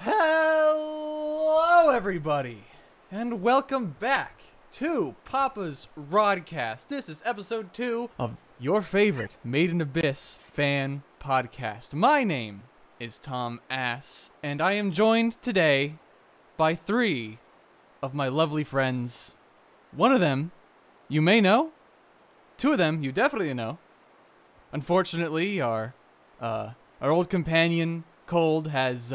Hello, everybody, and welcome back to Papa's Rodcast. This is episode 2 of your favorite Made in Abyss fan podcast. My name is Tom Ass, and I am joined today by 3 of my lovely friends. One of them you may know, 2 of them you definitely know. Unfortunately, our old companion Cold has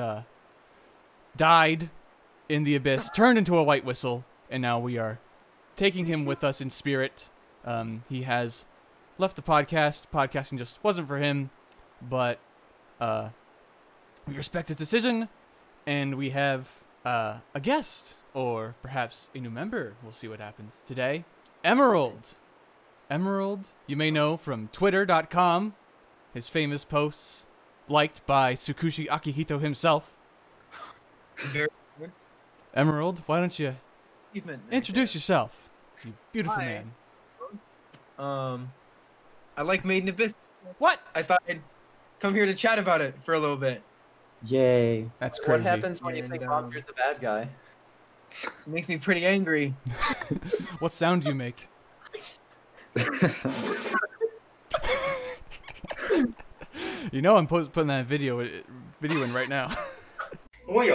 died in the abyss, turned into a white whistle, and now we are taking him with us in spirit. He has left the podcast. Podcasting just wasn't for him, but we respect his decision, and we have a guest, or perhaps a new member. We'll see what happens today. Emerald. Emerald, you may know from Twitter.com, his famous posts liked by Tsukushi Akihito himself. Very good. Emerald, why don't you introduce yourself, you beautiful Hi. man. I like Made in Abyss. What? I thought I'd come here to chat about it for a little bit. Yay. That's crazy. What happens when you And, think Bobby's the bad guy? It makes me pretty angry. What sound do you make? You know I'm putting that video in right now. What?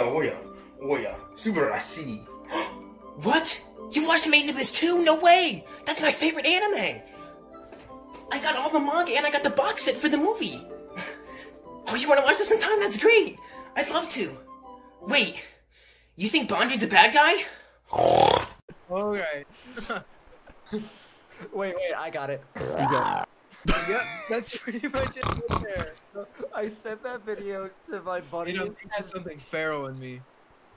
You watched Made in Abyss 2? No way! That's my favorite anime! I got all the manga and I got the box set for the movie! Oh, you wanna watch this in time? That's great! I'd love to! Wait, you think Bondry's a bad guy? Alright. Wait, I got it. You got Yep, that's pretty much it right there. I sent that video to my buddy. You know, there's something feral in me.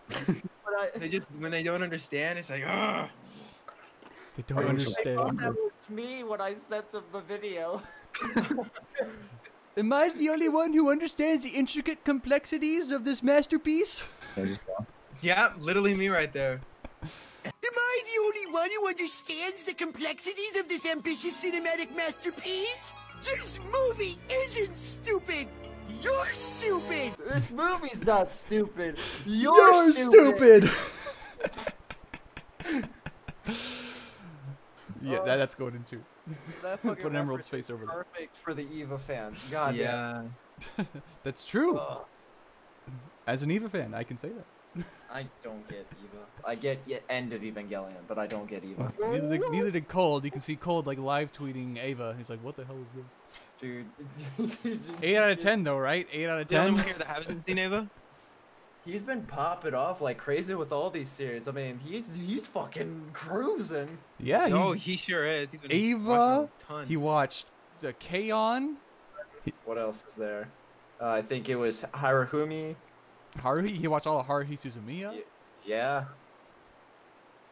but They just, when they don't understand, it's like, ah. They don't I thought understand. that was me when I sent him the video. Am I the only one who understands the intricate complexities of this masterpiece? Yeah, literally me right there. Am I the only one who understands the complexities of this ambitious cinematic masterpiece? This movie isn't stupid! You're stupid! This movie's not stupid. You're stupid. Yeah, that's going into. That fucking Put an Emerald's reference face over is there. perfect for the Eva fans. God Yeah. That's true. Ugh. As an Eva fan, I can say that. I don't get Eva. I get End of Evangelion, but I don't get Eva. Neither did Cold. You can see Cold like live tweeting Ava. He's like, "What the hell is this?" Dude. 8 out of 10 though, right? 8 out of The only 10. one here that hasn't seen Ava? He's been popping off like crazy with all these series. I mean, he's fucking cruising. Yeah. Oh, he sure is. He's been Ava. watching a ton. He watched the K-On! What else is there? I think it was Haruhumi. Haruhi. He watched all of Haruhi Suzumiya. Yeah.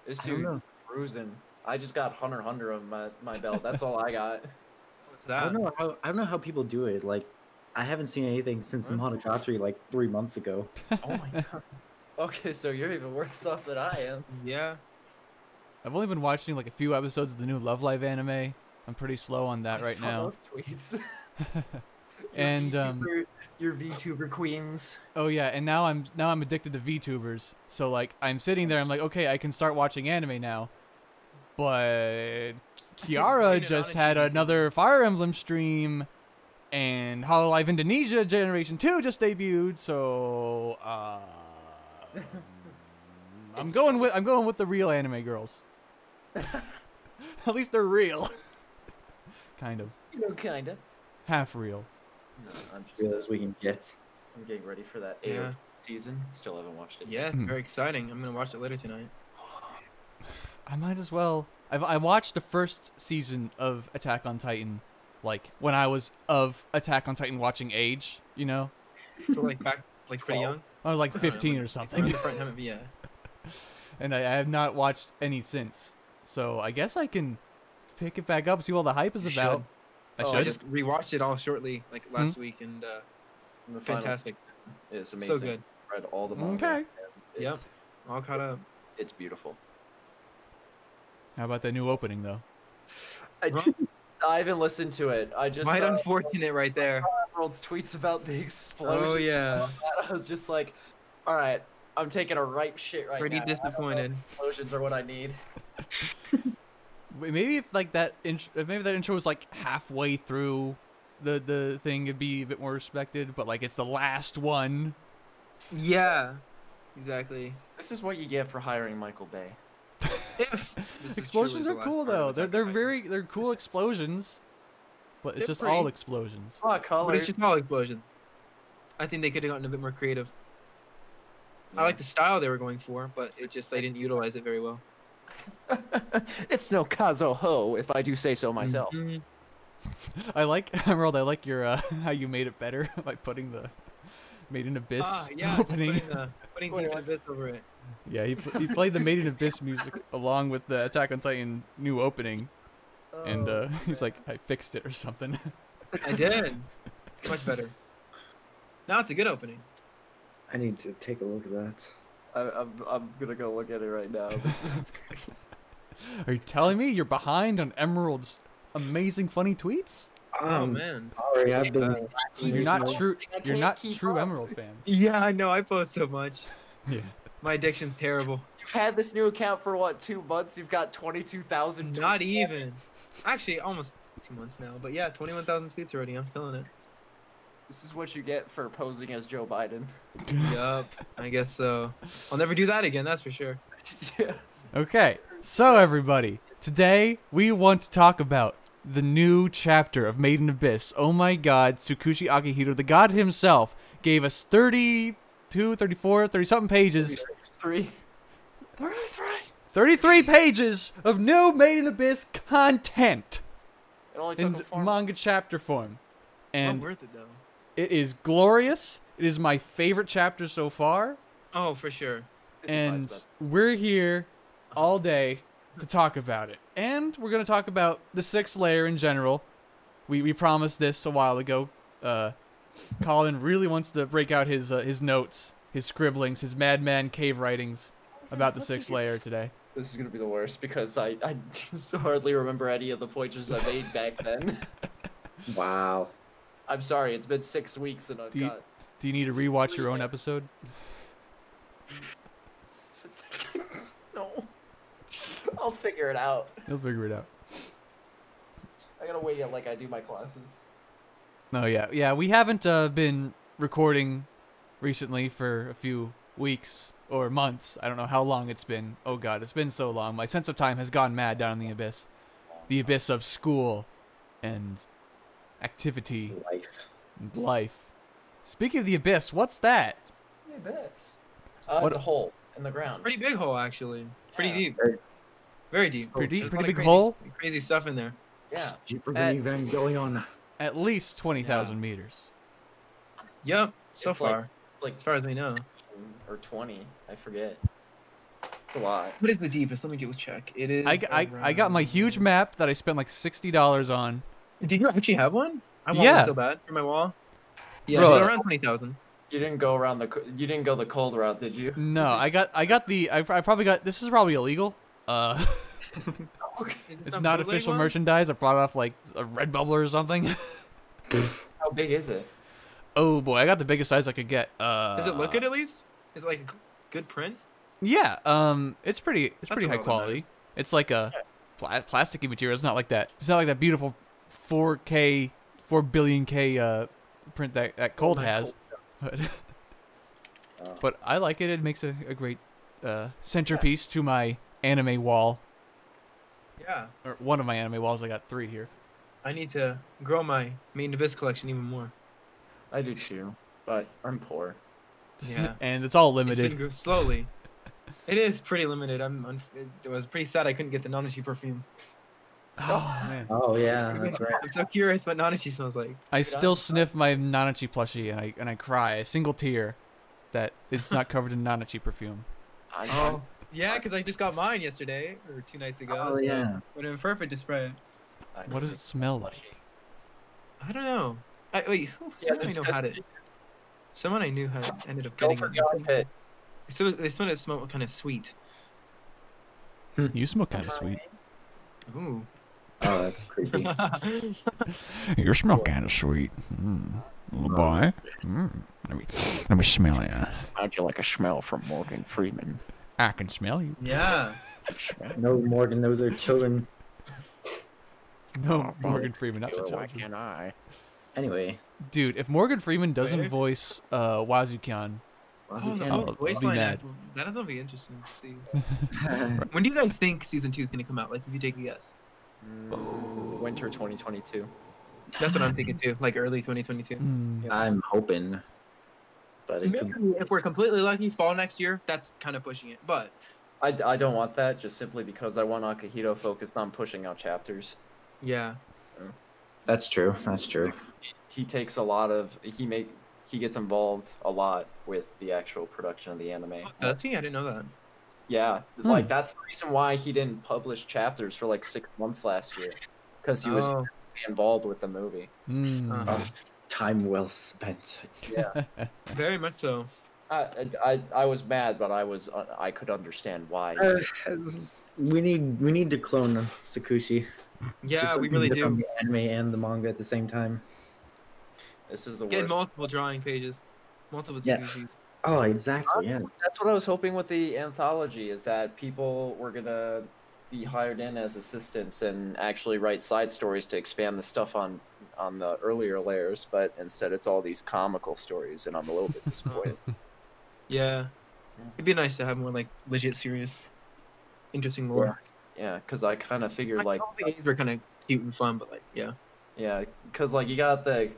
This I don't dude know. cruising. I just got Hunter x Hunter on my belt. That's all I got. What's I that? don't know how people do it. Like, I haven't seen anything since Monogatari like 3 months ago. Oh my god. Okay, so you're even worse off than I am. Yeah. I've only been watching like a few episodes of the new Love Live anime. I'm pretty slow on that I right saw now. Those tweets. And your VTuber queens. oh yeah, and now I'm addicted to VTubers. So like I'm sitting there, I'm like, okay, I can start watching anime now. But Kiara Rated just on had a another Fire Emblem stream, and Hololive Indonesia Generation 2 just debuted. So I'm going with the real anime girls. At least they're real. Kind of. You know, kinda. Half real. No, I'm As real as we can get. I'm getting ready for that Yeah. AO season. Still haven't watched it. Yeah, it's very exciting. I'm gonna watch it later tonight. I might as well. I watched the first season of Attack on Titan, like when I was of Attack on Titan watching age, you know? So like back, like pretty young. I was like I don't know, 15 like, or something. the front time, yeah. And I have not watched any since. So I guess I can pick it back up, see what all the hype is You about. should. I I should. just rewatched it all shortly, like last week, and And the final fantastic. It's amazing. So good. Read all the manga. Okay. and Yep. It's, All caught up. it's beautiful. How about the new opening though? I haven't listened to it. I just Quite saw unfortunate right there. World's tweets about the explosion. Oh yeah. I was just like, All right, I'm taking a ripe shit right Pretty now. disappointed. Explosions are what I need. Maybe if like maybe that intro was like halfway through the thing, it'd be a bit more respected. But like it's the last one. Yeah, exactly. This is what you get for hiring Michael Bay. If this is Explosions truly are the last cool part though. of the They're documentary. they're cool explosions, but it's They're just pretty. all explosions. Oh, But colors. it's just all explosions. I think they could have gotten a bit more creative. I like the style they were going for, but it just they didn't utilize it very well. It's no Kazo Ho, if I do say so myself. Mhm. I like Emerald. I like your how you made it better by putting the Made in Abyss Yeah, opening. putting Deep in Abyss over it. Yeah, he played the Made in Abyss music along with the Attack on Titan new opening, and he's like, I fixed it or something. I did. Much better. Now it's a good opening. I need to take a look at that. I'm gonna go look at it right now. That's great. Are you telling me you're behind on Emerald's amazing funny tweets? Oh man. Sorry, I've been. You're not true. I You're can't not keep true up. Emerald fans. Yeah, I know. I post so much. Yeah. My addiction's terrible. You've had this new account for what, 2 months? You've got 22,000. Not even. Actually, almost 2 months now. But yeah, 21,000 tweets already. I'm killing it. This is what you get for posing as Joe Biden. Yup. I guess so. I'll never do that again. That's for sure. Yeah. Okay, so everybody, today we want to talk about the new chapter of Made in Abyss. Oh my god, Tsukushi Akihiro, the god himself, gave us 32, 34, 30-something pages. 33. 33 pages of new Made in Abyss content It only took in him 4 manga chapter form. And Well worth it though. it is glorious. It is my favorite chapter so far. Oh, for sure. And we're here all day to talk about it. And we're going to talk about the 6th layer in general. We promised this a while ago. Colin really wants to break out his notes, his scribblings, his madman cave writings about the 6th layer today. This is gonna be the worst because I just hardly remember any of the pointers I made back then. Wow. I'm sorry, it's been 6 weeks and I've Do you- got. Do you need to rewatch your own episode? No. I'll figure it out. You'll figure it out. I gotta wait like I do my classes. Oh, yeah. We haven't been recording recently for a few weeks or months. I don't know how long it's been. Oh, God, it's been so long. My sense of time has gone mad down in the abyss. The abyss of school and activity Life. and life. Speaking of the abyss, what's that? The abyss. What- The hole in the ground. Pretty big hole, actually. Pretty Yeah. deep. Very deep. Pretty There's a lot of big crazy- hole? Crazy stuff in there. Yeah. Deeper than Evangelion. At least 20,000 meters. Yep. So It's like- far, It's like as far as we know. or 20. I forget. It's a lot. What is the deepest? Let me do a check. It is. I got my huge map that I spent like $60 on. Did you actually have one? I want Yeah. one so bad for my wall. Yeah, Bro. it's around 20,000. You didn't go around you didn't go the cold route, did you? No, I probably got, this is probably illegal. It's not official merchandise. I brought off like a Redbubble or something. How big is it? Oh boy, I got the biggest size I could get. Does it look good at least? Is it like a good print? Yeah, it's pretty That's high what all that quality. It's like a plasticky material. It's not like that. It's not like that beautiful 4K, 4 billion K print that Cold has. But I like it. It makes a great centerpiece to my anime wall, Yeah. or one of my anime walls. I got 3 here. I need to grow my Made in Abyss collection even more. I do too, but I'm poor. Yeah. And it's all It's limited. been slowly. It is pretty limited. It was pretty sad I couldn't get the Nanachi perfume. Oh man. Oh yeah, that's right. I'm so curious what Nanachi smells like. I still sniff my Nanachi plushie and I cry a single tear that it's not covered in Nanachi perfume. Oh. Yeah, because I just got mine yesterday or 2 nights ago. Oh so yeah. would have been perfect to spray it. What does it smell like? I don't know. Wait, someone I know had it. Someone I knew had ended up Go getting for it. Pit. So they smelled it smelled kind of sweet. You smell kind of sweet. Ooh. Oh, that's creepy. You smell kind of sweet. Little boy. Let me smell ya. I How'd you like a smell from Morgan Freeman? I can smell you. Yeah. No, Morgan, those are children. No, Morgan Freeman, not Why such a can't I? Anyway, dude. If Morgan Freeman doesn't Wait. voice Wazukan, Oh, the I'll voice be line. mad. That'll be interesting to see. When do you guys think season 2 is gonna come out? Like, if you take a guess. Winter 2022. That's what I'm thinking too. Like early 2022. I'm hoping, but it could, Maybe if we're completely lucky, fall next year. That's kind of pushing it, but I don't want that just simply because I want Akihito focused on pushing out chapters. yeah. that's true. That's true. He takes a lot of he gets involved a lot with the actual production of the anime. Does he? I didn't know that. Yeah, like that's the reason why he didn't publish chapters for like 6 months last year, because he was Oh. involved with the movie. Time well spent. It's, Yeah, Very much so. I was mad, but I could understand why. we need to clone Sakushi. Yeah, Just so we can really get on do. the anime and the manga at the same time. This is the Get worst. multiple drawing pages, multiple Yeah. species. Oh, exactly. Yeah. That's what I was hoping with the anthology, is that people were gonna be hired in as assistants and actually write side stories to expand the stuff on the earlier layers, but instead it's all these comical stories, and I'm a little bit disappointed. Yeah. It'd be nice to have more like legit, serious, interesting lore. Yeah, because I kind of figured like, all the games were kind of cute and fun, but like, yeah. yeah, because like you got the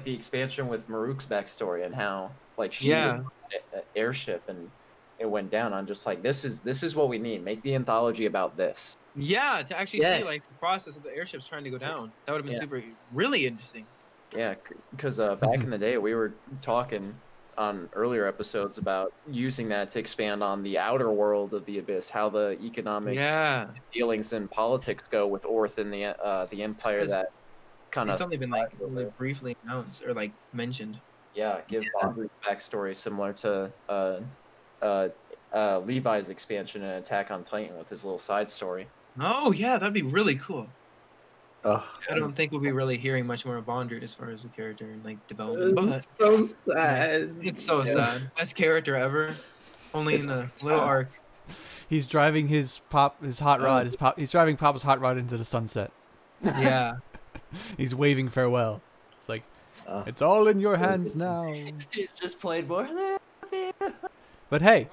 expansion with Maruk's backstory and how like she Yeah. was on an airship and it went down. I'm just like, this is what we need. Make the anthology about this. Yeah, to actually see Yes. like the process of the airships trying to go down. That would have been Yeah. really interesting. Yeah, because back in the day we were talking on earlier episodes about using that to expand on the outer world of the Abyss, how the economic Yeah. dealings and politics go with Orth and the empire Because that kind It's of only been like briefly announced or like mentioned. give Bondry's backstory similar to Levi's expansion and Attack on Titan with his little side story. Oh yeah, that'd be really cool. Oh, I don't think we'll be really hearing much more of Bondry as far as the character and like development. But It's so sad. it's so sad. Best character ever. Only It's in the tough. little arc. He's driving his hot rod. He's driving Papa's hot rod into the sunset. Yeah. He's waving farewell. It's like Oh. it's all in your hands now. He's just played more. But hey,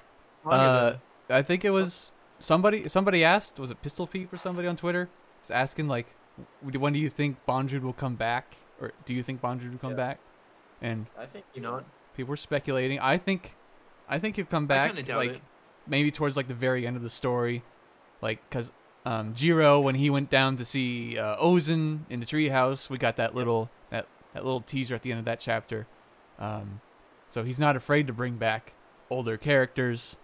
Manga, I think it was somebody asked, was it Pistol Peep or somebody on Twitter? Was asking like, when do you think Bondrewd will come back, or do you think Bondrewd will come back? And I think you know, people were speculating. I think he'll come back kinda doubt like it. maybe towards like the very end of the story, like because Jiro, when he went down to see Ozen in the treehouse, we got that little teaser at the end of that chapter. So he's not afraid to bring back older characters,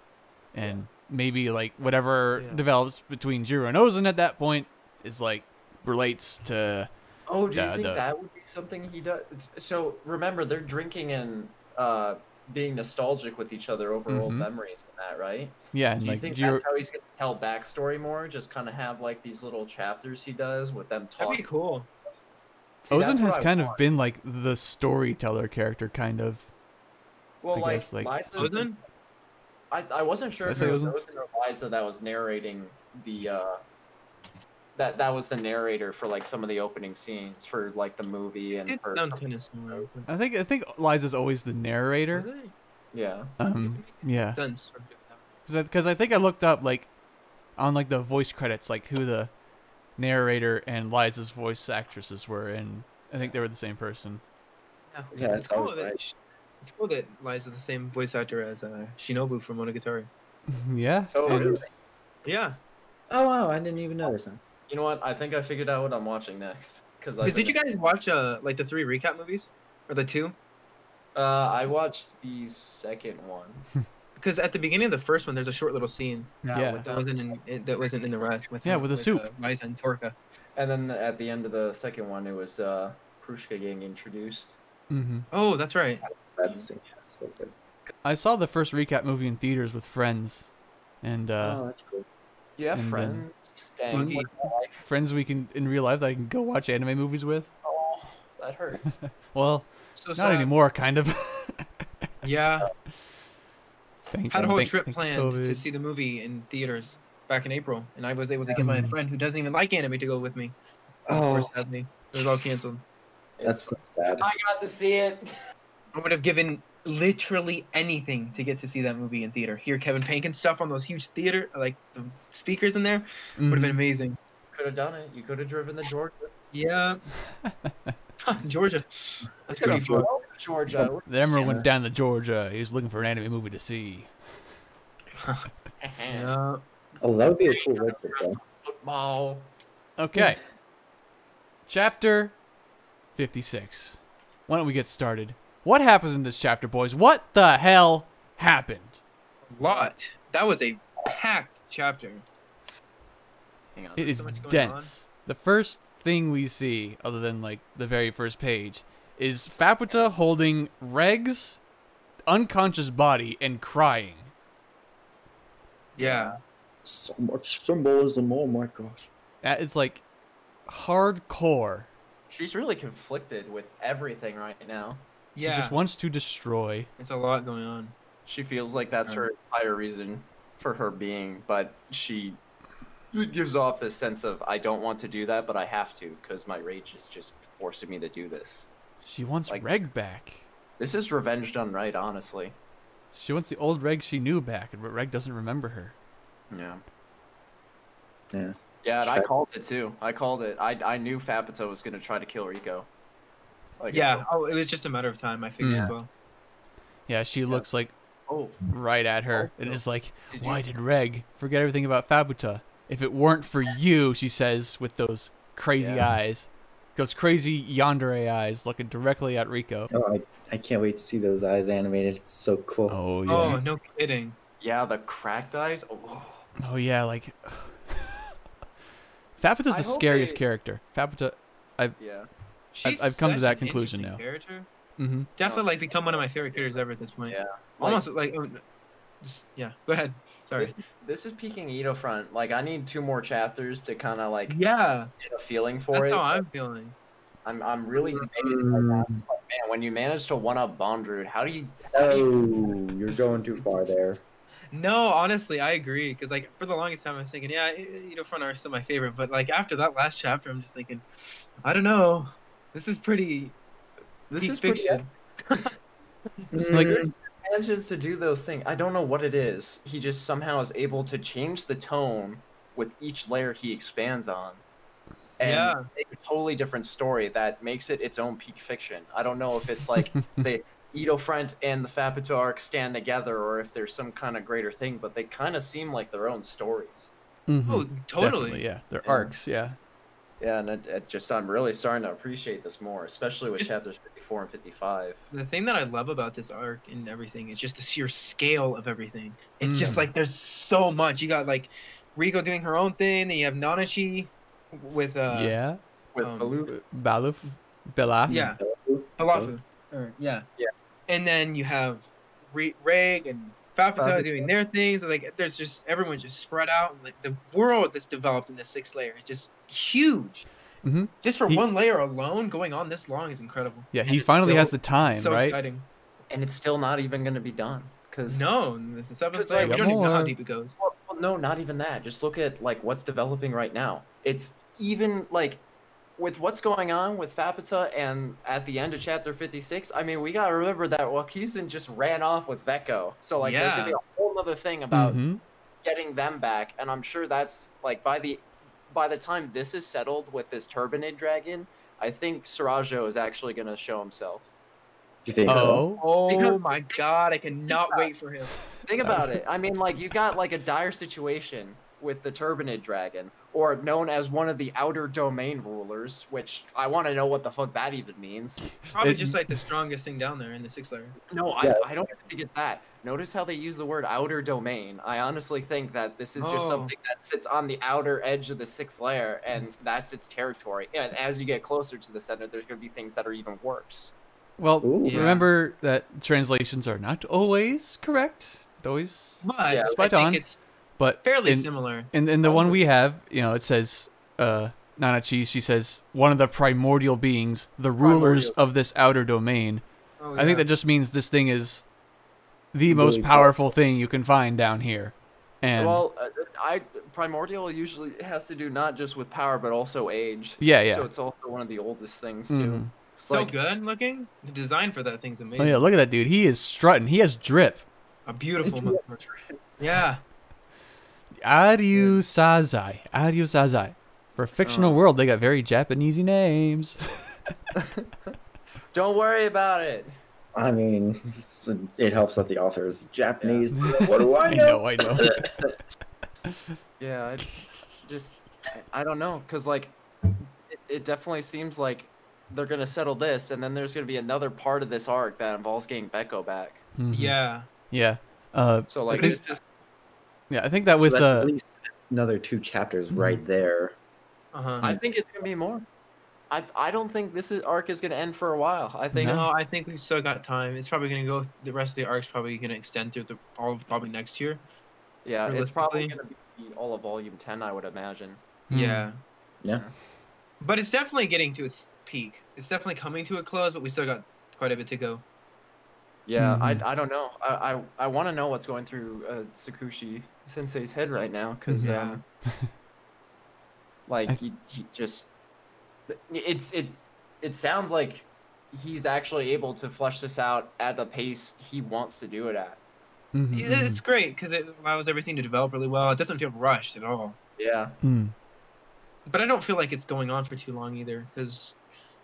and maybe like whatever Yeah. develops between Jiro and Ozen at that point is like relates to. Oh, do you Yeah, think the- that would be something he does? So remember, they're drinking and being nostalgic with each other over old Mhm. memories and that, right? Yeah, and Do you like think Jiro, that's how he's gonna tell backstory more? Just kind of have like these little chapters he does with them that'd talking. be cool. See, Ozen that's what has I kind of want. been like the storyteller character, kind of. Well, I like, guess, like- Liza's Ozen? I wasn't sure if Did I it say was Ozen? Ozen or Liza that was narrating the that was the narrator for like some of the opening scenes for like the movie and It for sounds kind of similar. I think Liza's always the narrator. Really? yeah. Yeah, Sense. because I think I looked up like on like the voice credits like who the narrator and Liza's voice actresses were, and I think they were the same person. Yeah, it's that's cool always that right. it's cool that Liza's the same voice actor as Shinobu from Monogatari. Yeah. Oh, and- really? Yeah. Oh wow, I didn't even notice that. You know what? I think I figured out what I'm watching next. Because Did you guys watch like the 3 recap movies or the 2? I watched the second one. Because at the beginning of the first one, there's a short little scene Yeah. that wasn't in the rest. Yeah, with the soup. Liza and Torka. And then at the end of the second one, it was Prushka getting introduced. Mhm. Oh, that's right. That's so good. I saw the first recap movie in theaters with friends, and Oh, that's cool. You have And then- friends. Dang, Monkey. what the heck? friends we can in real life that I can go watch anime movies with. Oh, that hurts. Well, So not sad. anymore, kind of. Yeah. Had a whole thank- trip thank planned to COVID. see the movie in theaters back in April, and I was able to get my friend who doesn't even like anime to go with me. Of course, Oh, sadly, it was all canceled. that's so sad. I got to see it. I would have given literally anything to get to see that movie in theater. Hear Kevin Bacon stuff on those huge theater, like the speakers in there, would have been Mhm. amazing. Could have done it. You could have driven the Georgia. Yeah, Georgia, that's Could pretty have far. drove to Georgia. The Emerald went down to Georgia. He was looking for an anime movie to see. Yeah. Oh, that would be a cool road trip, though. Football. Okay. Chapter 56. Why don't we get started? What happens in this chapter, boys? What the hell happened? Lot. That was a packed chapter. Hang on. It is so much going dense. The first thing we see, other than like the very first page, is Faputa holding Reg's unconscious body and crying. Yeah. So much symbolism. Oh my gosh. That is like hardcore. She's really conflicted with everything right now. She Yeah. just wants to destroy. It's a lot going on. She feels like that's her entire reason for her being, but she gives off this sense of, I don't want to do that, but I have to, because my rage is just forcing me to do this. She wants Like- Reg back. This is revenge done right, honestly. She wants the old Reg she knew back, but Reg doesn't remember her. Yeah. Yeah. Yeah, and I called it too. I called it. I knew Fabito was going to try to kill Rico. Like, Yeah. it's Oh, it was just a matter of time. I figured as Yeah. well. Yeah, she looks like oh, right at her and no. is like, Did why you- did Reg forget everything about Fabuta? If it weren't for you, she says with those crazy Yeah. eyes. Those crazy yandere eyes looking directly at Rico. Oh, I can't wait to see those eyes animated. It's so cool. Oh, yeah. Oh, no kidding. yeah, the cracked eyes. Oh, Oh, yeah, like... Fabuta's I the hope scariest they- character. Fabuta... yeah. She's I've come to such that an conclusion interesting now. Character. Mm-hmm. Definitely, like, become one of my favorite characters ever at this point. Yeah. Almost like, just, yeah. Go ahead. Sorry. This is peaking Edo front. Like, I need 2 more chapters to kind of like Yeah, get a feeling for that's it. how I'm feeling. I'm really debating right now. It's like, man, when you manage to one-up Bondrewd, how do you? Oh, you're going too far there. No, honestly, I agree. Because like for the longest time, I was thinking, yeah, front are still my favorite. But like after that last chapter, I'm just thinking, I don't know. This is pretty. This peak is pretty fiction. It's like... manages to do those things. I don't know what it is. He just somehow is able to change the tone with each layer he expands on. And Yeah. make a totally different story that makes it its own peak fiction. I don't know if it's like the Edo Front and the Fabito arc stand together or if there's some kind of greater thing, but they kind of seem like their own stories. Mhm. Oh, totally. Definitely, yeah. They're Yeah. arcs, yeah. Yeah, and it just I'm really starting to appreciate this more, especially with Just- chapters 54 and 55. The thing that I love about this arc and everything is just the sheer scale of everything. It's just like there's so much. You got like Rico doing her own thing, then you have Nanachi with yeah. With um, Baloo. Baluf. Belaf. yeah, Balafu. Yeah. Yeah. And then you have Reg and Fapita Fapita. doing their things. And, like there's just everyone just spread out. And, like the world that's developed in the 6th layer is just huge. Mhm. Just for He- one layer alone, going on this long is incredible. Yeah, And he it's finally still has the time, So right? exciting. And it's still not even going to be done. Because No, the 7th Because, layer, like, we don't even know how more. deep it goes. Well, no, not even that. Just look at like what's developing right now. It's even like with what's going on with Fapita and at the end of chapter 56. I mean, we gotta remember that Wakizun just ran off with Veko. So like, there's gonna be Yeah. a whole other thing about Mhm. getting them back, and I'm sure that's like by the time this is settled with this Turbinid dragon, I think Sarajo is actually gonna show himself. You think so? Oh. Oh Because- my god, I cannot wait for him. Think about it. I mean, like, you got, like, a dire situation with the Turbinid Dragon, or known as one of the Outer Domain rulers, which I want to know what the fuck that even means. Probably It- just like the strongest thing down there in the 6th layer. No, Yeah. I don't think it's that. Notice how they use the word Outer Domain. I honestly think that this is just Oh. something that sits on the outer edge of the 6th layer, and that's its territory. And as you get closer to the center, there's going to be things that are even worse. Well, Ooh. Yeah. remember that translations are not always correct. Not always But Yeah, I spot think on. it's But fairly in, similar. in the one we have, you know, it says Nanachi, she says one of the primordial beings, the rulers Primordial. of this outer domain. Oh, I think yeah. that just means this thing is the most Really powerful thing you can find down here. And Well, primordial usually has to do not just with power but also age. Yeah. So it's also one of the oldest things too. Mhm. It's So like, good looking. The design for that thing's oh amazing. yeah, look at that dude. He is strutting. He has drip. A beautiful motherfucker. Yeah. Aryu Sazai. Aryu Sazai. For a fictional world, they got very Japanesey names. Don't worry about it. I mean, it helps that the author is Japanese. What do I know? I know. Yeah, I don't know, cause like, it definitely seems like they're gonna settle this, and then there's gonna be another part of this arc that involves getting Beko back. Mhm. Yeah. Yeah. So like, think- it's just Yeah, I think that So with that's at least another 2 chapters right there. Uh-huh. I think it's gonna be more. I don't think this arc is gonna end for a while. I think No, I think we've still got time. It's probably gonna go. The rest of the arc's probably gonna extend through all of probably next year. yeah, it's probably realistically. gonna be all of Volume 10, I would imagine. Yeah. Yeah. But it's definitely getting to its peak. It's definitely coming to a close, but we still got quite a bit to go. Yeah, Mhm. I don't know. I want to know what's going through Sakushi Sensei's head right now, because Yeah. like he just it sounds like he's actually able to flesh this out at the pace he wants to do it at. Mhm, It's great because it allows everything to develop really well. It doesn't feel rushed at all. Yeah. mhm. But I don't feel like it's going on for too long either because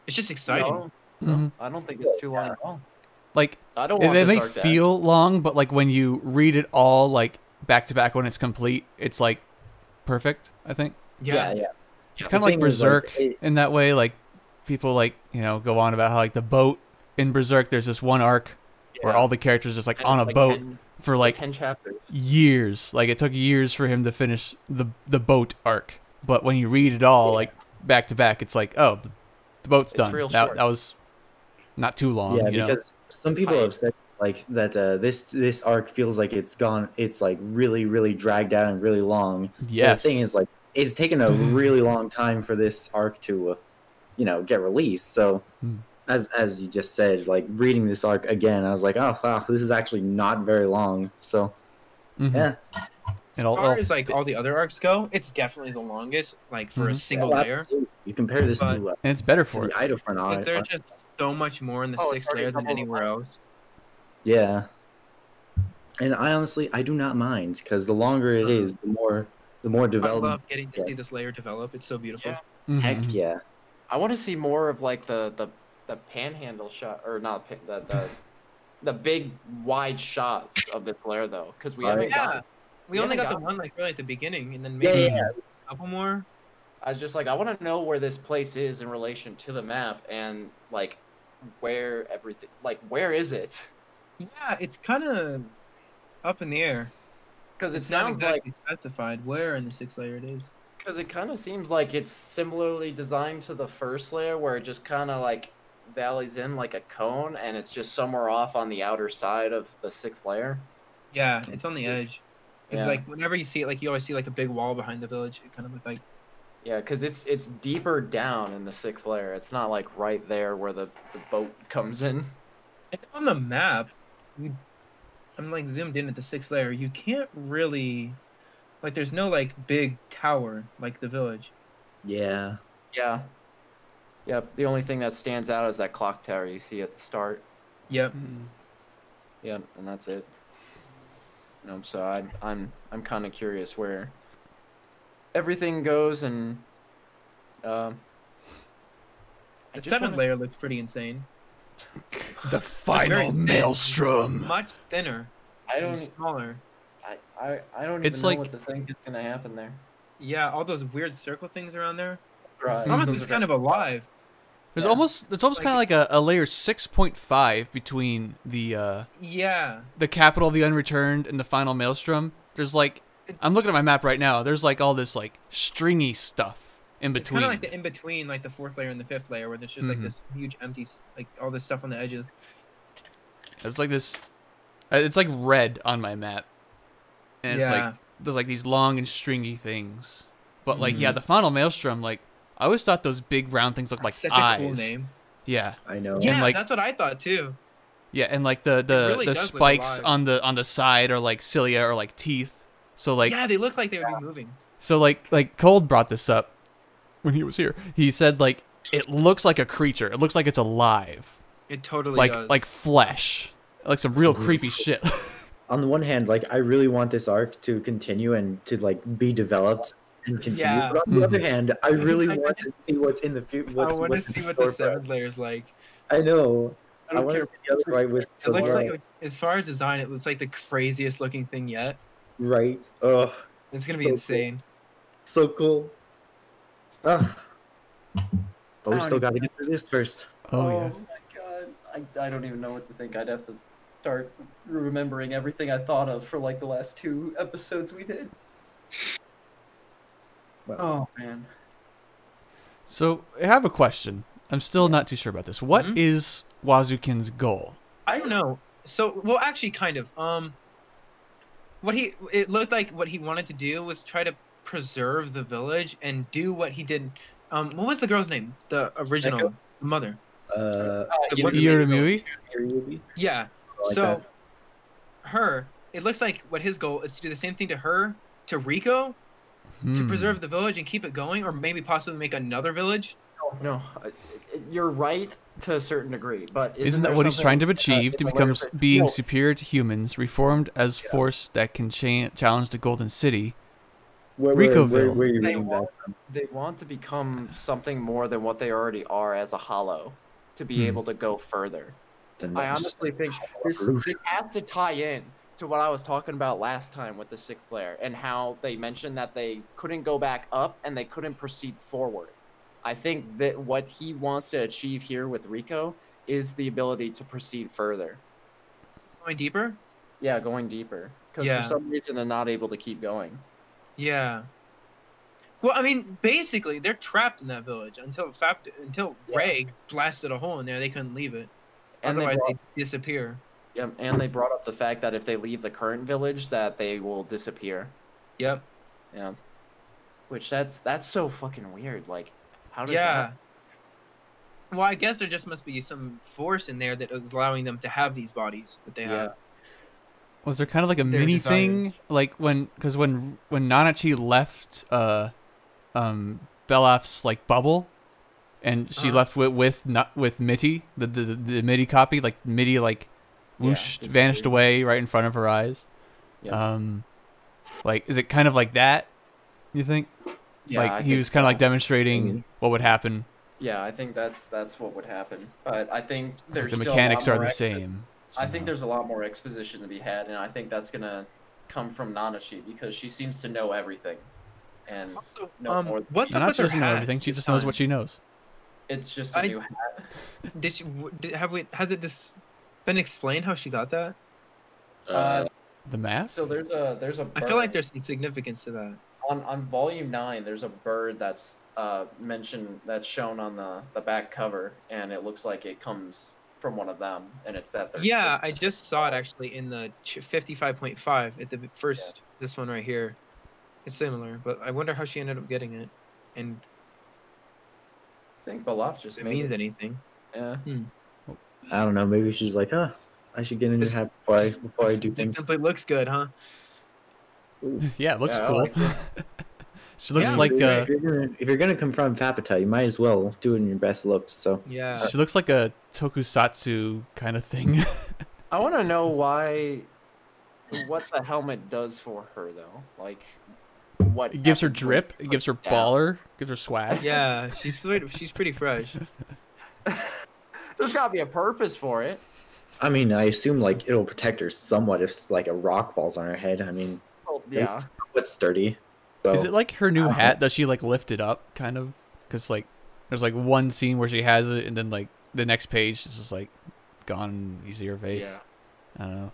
it's just exciting. No, Mhm. I don't think it's too long at all. Like, I don't it, want it this may arc to end. feel long, but like when you read it all like back to back when it's complete, it's like perfect, I think. Yeah. It's The kind of like thing is, like, Berserk in that way. Like, people like, go on about how like the boat in Berserk, there's this one arc where Yeah. all the characters just like And on it's a like boat 10 for it's like 10 chapters. years. Like, it took years for him to finish the boat arc. But when you read it all like back to back, it's like, oh, the boat's It's done. real That short. was not too long. Yeah, you know? because some people Tight. have said like that this arc feels like it's like really dragged out and really long. But Yes. the thing is, like, it's taken a really long time for this arc to get released. So Hmm. as you just said, like, reading this arc again, I was like, oh wow, this is actually not very long. So Mhm. yeah. As It all far as like all the fits. other arcs go, it's definitely the longest, like for a Mhm. single Well, layer. absolutely. You compare this But- to And it's better to for the it. Idofront But arc. there's just so much more in the Oh, it's sixth already layer a than couple of anywhere else. Yeah. And I do not mind, because the longer it is, the more I development. love getting to see this layer develop. It's so beautiful. Yeah. Mhm, Heck mhm. yeah. I want to see more of like the panhandle shot, or not the big wide shots of this layer though, because we Right. haven't Yeah. got. We We only got haven't the one like really at the beginning, and then Yeah, maybe yeah, a couple more. I was just like, I want to know where this place is in relation to the map, and like where everything, like where is it? Yeah, it's kind of up in the air. Because it It's not sounds like, exactly specified where in the sixth layer it is. because it kind of seems like it's similarly designed to the first layer, where it just kind of like valleys in like a cone, and it's just somewhere off on the outer side of the sixth layer. Yeah, it's on the edge. It's Yeah. like whenever you see it, like you always see like a big wall behind the village. It kind of looks like Yeah, because it's deeper down in the sixth layer. It's not like right there where the boat comes in. and on the map. I'm like zoomed in at the sixth layer. You can't really, like, there's no like big tower like the village. Yeah. Yeah. Yep. The only thing that stands out is that clock tower you see at the start. Yep. Mhm. Yep, and that's it. So I'm kind of curious where everything goes, and I The just seventh wanna- layer looks pretty insane. The very final thin. maelstrom. Much thinner. I and don't smaller. I don't It's even know like- what to think is gonna happen there. Yeah, all those weird circle things around there. Right. Almost Those it's kind of alive. It's Yeah. almost kind of like a layer 6.5 between the Yeah. capital of the unreturned and the final maelstrom. There's like, I'm looking at my map right now. There's like all this like stringy stuff in It's kind between. of like the in between, like the fourth layer and the fifth layer, where there's just like Mhm. this huge empty, like all this stuff on the edges. It's like this. It's like red on my map, and it's Yeah. like there's like these long and stringy things. But like, yeah, Mhm. the final maelstrom. Like, I always thought those big round things looked like Such eyes. a cool name. Yeah. I know. Yeah, like- that's what I thought too. Yeah, and like the really the does look spikes alive. on the side are like cilia or like teeth. So like Yeah, they look like they would be moving. like Cold brought this up when he was here. He said like it looks like a creature. It looks like it's alive. It totally Like does. like flesh. Like some real creepy shit. On the one hand, like I really want this arc to continue and to like be developed and continue. Yeah. But on the other hand, I really I want to see what's in the future. I want to see what the seventh layer is like. I know. I I don't want to care. see the other right with It looks Silver, like, as far as design, it looks like the craziest looking thing yet. right. Ugh, It's gonna be So cool. insane. so cool. Ugh. But we don't still even got to get through this first. Oh yeah. my god. I don't even know what to think. I'd have to start remembering everything I thought of for like the last 2 episodes we did. Well, Oh man. So I have a question. I'm still not too sure about this. What Mhm. is Wazukin's goal? I don't know. So, well, actually, kind of. It looked like what he wanted to do was try to preserve the village and do what he did. What was the girl's name? The original Echo? mother. uh, What- Iyorumui? Ryubi? Yeah. Like So, that. her. It looks like what his goal is to do the same thing to her, to Rico, to Hmm. preserve the village and keep it going, or maybe possibly make another village. No, you're right to a certain degree, but Isn't that there what he's something, trying to achieve? in To the become layers that- being No, superior to humans, reformed as force that can challenge the Golden City. Where Ricoville. are you They reading that want- from? They want to become something more than what they already are as a hollow, to be Hmm. able to go further. The I next honestly think this has to tie in to what I was talking about last time with the sixth layer and how they mentioned that they couldn't go back up and they couldn't proceed forward. I think that what he wants to achieve here with Rico is the ability to proceed further. Going deeper. Yeah, going deeper. Because Yeah. for some reason they're not able to keep going. Yeah. Well, I mean, basically, they're trapped in that village until Ray blasted a hole in there. They couldn't leave it. And they Otherwise, brought- they disappear. Yeah, and they brought up the fact that if they leave the current village, that they will disappear. Yep. Yeah. Which that's so fucking weird. Like, how does Yeah. that? Well, I guess there just must be some force in there that is allowing them to have these bodies that they have. Was there kind of like a Their mini thing, desires. like when Nanachi left Belaf's like bubble, and she Uh-huh. left with Mitty, the Mitty copy, like Mitty like whoosh vanished disappeared. away right in front of her eyes. Yeah. Like is it kind of like that? You think? Yeah, Like I he think was kind of like so. demonstrating Maybe. what would happen. Yeah, I think that's what would happen. But I think there's The still a mechanics lot are more the same. I think somehow. there's a lot more exposition to be had, and I think that's gonna come from Nanashi because she seems to know everything, and Also, No more- what's up with Nanachi her doesn't know hat everything. She this just knows what time? she knows. it's just a I- new hat. Did she? Has it just been explained how she got that? The mask. So there's a I feel like there's some significance to that. on volume 9 there's a bird that's mentioned that's shown on the back cover, and it looks like it comes from one of them, and it's that there's Yeah, I just saw it actually in the 55.5 at the first. This one right here. It's similar, but I wonder how she ended up getting it, and I think Balaf just if it made means it. anything. Yeah. I don't know. Maybe she's like, huh, I should get a new This- hat before I do It things. simply looks good, huh? Yeah, it looks Yeah, I cool. like She looks Yeah, like if you're gonna confront Papata, you might as well do it in your best looks. So Yeah. she looks like a tokusatsu kind of thing. I want to know what the helmet does for her though. Like, what It gives her happens when drip. she It gives her puts it down. baller. Gives her swag. Yeah, she's pretty fresh. There's got to be a purpose for it. I mean, I assume like it'll protect her somewhat if like a rock falls on her head. I mean, Well, yeah. it's somewhat sturdy. So Is it like her new Uh-huh. hat? Does she like lift it up, kind of? Because like, there's like one scene where she has it, and then like the next page is just like gone. You see her face. Yeah. I don't know.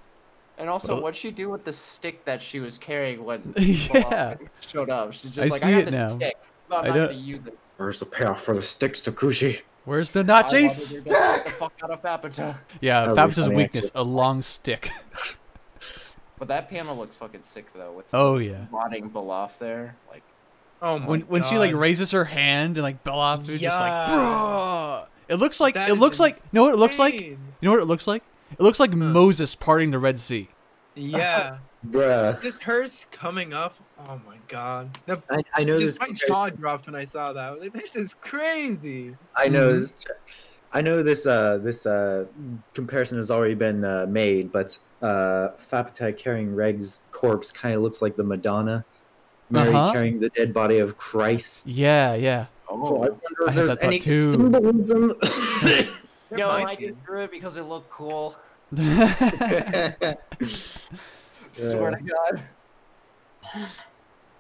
And also, Well- what'd she do with the stick that she was carrying when Yeah. Balaf showed up? She's just I like, see I got it this now. stick, but I'm I not don't- gonna use it. where's the payoff for the sticks, Takushi? Where's the I wanted her nachos? to get the fuck out of Papata. Yeah, That would be Fab's funny, weakness, a long stick. But that panel looks fucking sick though. With Oh yeah. rotting Balaf there, like. Oh my When she like God. raises her hand and like Belaf is just like, Yeah. bruh. It looks like That it is looks like. You know what it looks like? insane. You know what it looks like? It looks like Moses parting the Red Sea. Yeah. Bruh. Just hers coming up. Oh my god. I know Just this. my jaw dropped when I saw that. I was like, this is crazy. I know Mhm. this. I know this comparison has already been made, but Fapita carrying Reg's corpse kind of looks like the Madonna, Mary Uh-huh. carrying the dead body of Christ. Yeah. So I wonder I if had there's that thought any too. symbolism. There No, might I be. just drew it because it looked cool. Yeah. Swear to God.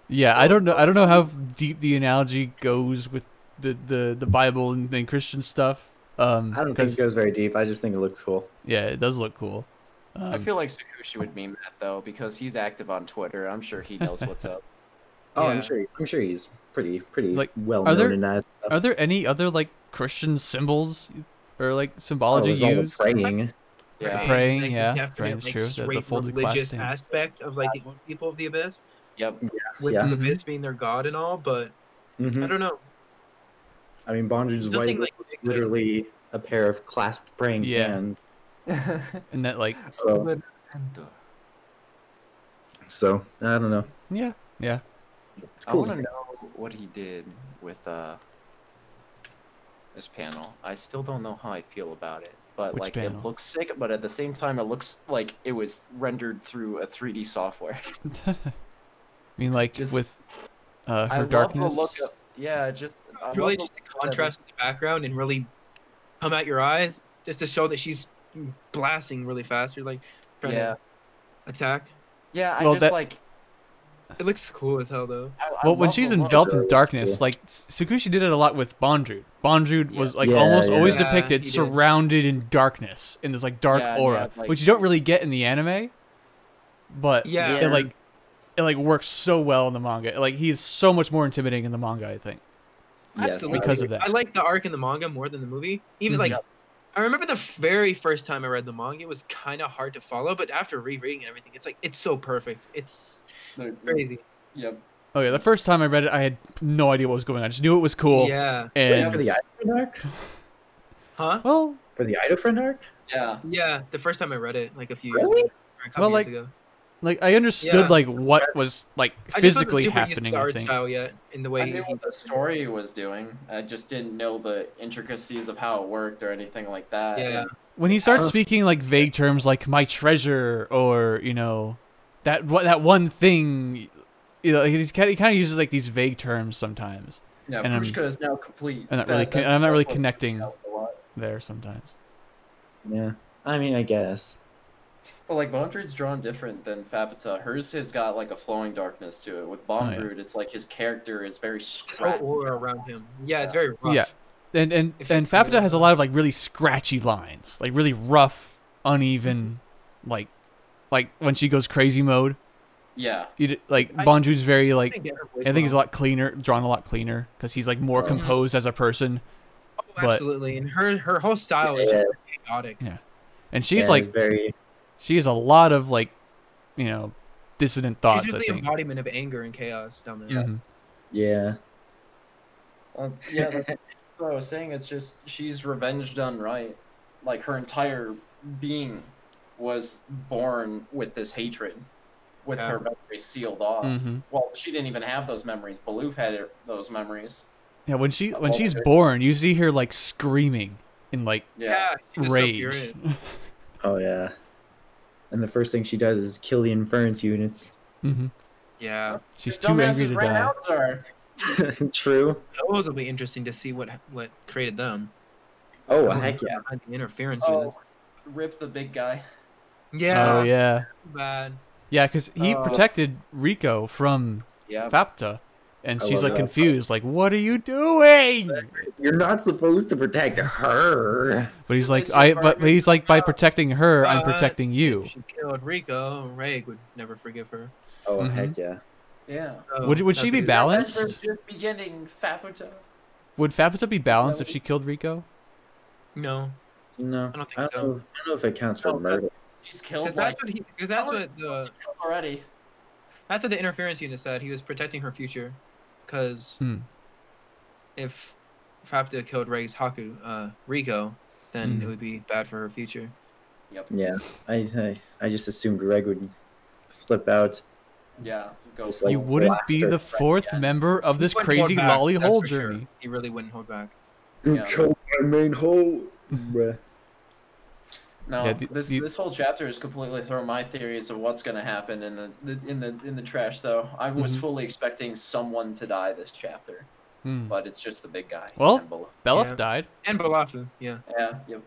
Yeah, I don't know how deep the analogy goes with the Bible and Christian stuff. I don't think 'cause- it goes very deep. I just think it looks cool. yeah, it does look cool. I feel like Sakushi would meme that though because he's active on Twitter. I'm sure he knows what's up. Oh, Yeah. I'm sure he's pretty Like, well are known there- in that stuff. Are there any other like Christian symbols or like Oh, symbology there's all the used? praying. Yeah. Praying, like, the yeah, definite, praying's like, true, the straight folded clasp religious thing. aspect of like the old people of the abyss, Yep. with Yeah. the abyss being their god and all. But I Mhm. don't know. I mean, Bondur's Nothing white like literally a pair of clasped praying Yeah. hands. And that like So I don't know. yeah. It's I cool. want to to see. know what he did with this panel. I still don't know how I feel about it, but Which like panel? it looks sick. But at the same time, it looks like it was rendered through a 3D software. I mean, like Just- with I her love darkness. the look of yeah, just I love Really, the just the look of contrast in the background and really come at your eyes, just to show that she's blasting really fast. You're like trying Yeah, to attack. yeah. Well, I just that- like. It looks cool as hell though. I Well, when love she's the look. enveloped in That's darkness, cool. like Tsukushi did it a lot with Bondrewd. Bondrewd was like Yeah, almost yeah. always Yeah, depicted he did. surrounded in darkness, in this like dark Yeah, aura, yeah, like- which you don't really get in the anime. But Yeah. it like works so well in the manga. Like he's so much more intimidating in the manga, I think. Yes, Absolutely. because of that. I like the arc in the manga more than the movie. Even like, Mhm. I remember the very first time I read the manga, it was kind of hard to follow. But after rereading and everything, it's like it's so perfect. It's crazy. Yep. Oh yeah, the first time I read it, I had no idea what was going on. I just knew it was cool. Yeah. And for the Idofriend arc? Huh? well, For the Idofriend arc? Yeah. Yeah. The first time I read it, like a few years Really? ago, or a couple Well, years like, ago. like I understood Yeah. like what was like I just wasn't physically super used to happening. the I art think. style yet, in the way I knew he what the story was doing. I just didn't know the intricacies of how it worked or anything like that. Yeah. When he starts Oh. speaking like vague terms like my treasure or that one thing, he kind of uses like these vague terms sometimes. Yeah, And I'm- Pushka is now complete. I'm not really connecting a lot. there sometimes. Yeah. I mean, I guess. Well, like Bondrewd's drawn different than Fapita. Hers has got like a flowing darkness to it. With Oh, Bondrewd, it's like his character is very his whole scratchy. aura around him. Yeah, it's very rough. Yeah. And If and it's really Fapita has a lot of like really scratchy lines, like really rough, uneven, like when she goes crazy mode. Yeah. Like I- Bondrewd's very like I get her voice I think he's a well. lot cleaner, drawn a lot cleaner because he's like more Mhm. composed as a person. Oh, but- absolutely. And her whole style is Yeah. just chaotic. Yeah. And she's Yeah, like it's very. she has a lot of like dissident thoughts. She's I just the think. embodiment of anger and chaos down there. Yeah. Mhm. Yeah. Yeah, that's what I was saying. It's just she's revenge done right. Like her entire being was born with this hatred, with Yeah. her memories sealed off. Mhm. Well, she didn't even have those memories. Baloof had those memories. Yeah, when she's Oh, born, you see her like screaming in like Yeah. she's just so rage. furious. Oh, yeah. And the first thing she does is kill the Inference units. Mhm. Yeah. She's too angry to ran die. out there. True. Those will be interesting to see what created them. Oh, Who's heck yeah. behind the interference Oh, units. rip the big guy. Yeah. Oh yeah, Bad. yeah, because he Oh. protected Rico from Yeah. Fapta, and I she's love like that. confused, like, "What are you doing?" You're not supposed to protect her. But he's like, It's "I," your but he's like, "By bargain. protecting her, I'm But protecting you." If she killed Rico, Reg would never forgive her. Oh, Mhm. heck yeah. Yeah. So Would that's she what be he was- balanced? Revenge is just beginning, Faputa. Would Fapta be balanced if she killed Rico? No, No, I don't think I don't so. know. I don't know if it counts for No, murder. She's killed because like that's what already. the interference unit said. He was protecting her future, because Hmm. if Fapta killed Reg's Rico, then Mhm. it would be bad for her future. Yep. Yeah, I just assumed Reg would flip out. Yeah. Go. Just for like You it. wouldn't be blaster the strike fourth again. member of this He wouldn't hold crazy back, lolly that's hole for sure. journey. He really wouldn't hold back. Yeah. Control my main hole, bruh. No, Yeah, this whole chapter has completely thrown my theories of what's gonna happen in the trash. Though I was Mhm. fully expecting someone to die this chapter, Hmm. but it's just the big guy. Well, and Bala. Belaf Yeah. died. And Balafu, yeah. Yeah. Yep.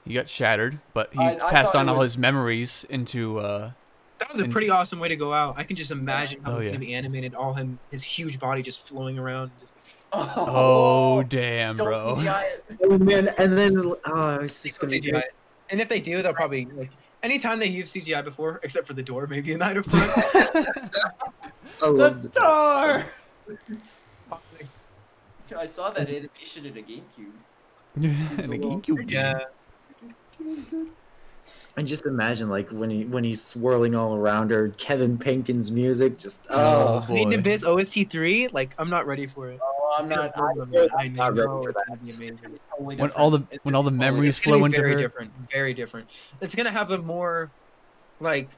He got shattered, but he I passed thought on it all was- his memories into. That was a And- pretty awesome way to go out. I can just imagine how Oh, it's yeah. gonna be animated. His huge body just flowing around. Just Oh damn, Don't bro! CGI it. Oh man, and then it's just gonna be CGI. great. And if they do, they'll probably like anytime they use CGI before, except for the door, maybe in Night of Front. I The love the door. I saw that animation in a GameCube. And a GameCube game. yeah. And just imagine like when he's swirling all around her, Kevin Penkin's music just Oh, boy. Made in Abyss OST 3, like I'm not ready for it. Oh, I'm not. I'm not ready for it's that. gonna be amazing. Totally When different. all the It's when all the totally memories It's gonna flow be into very her. different, very different. It's gonna have the more, like,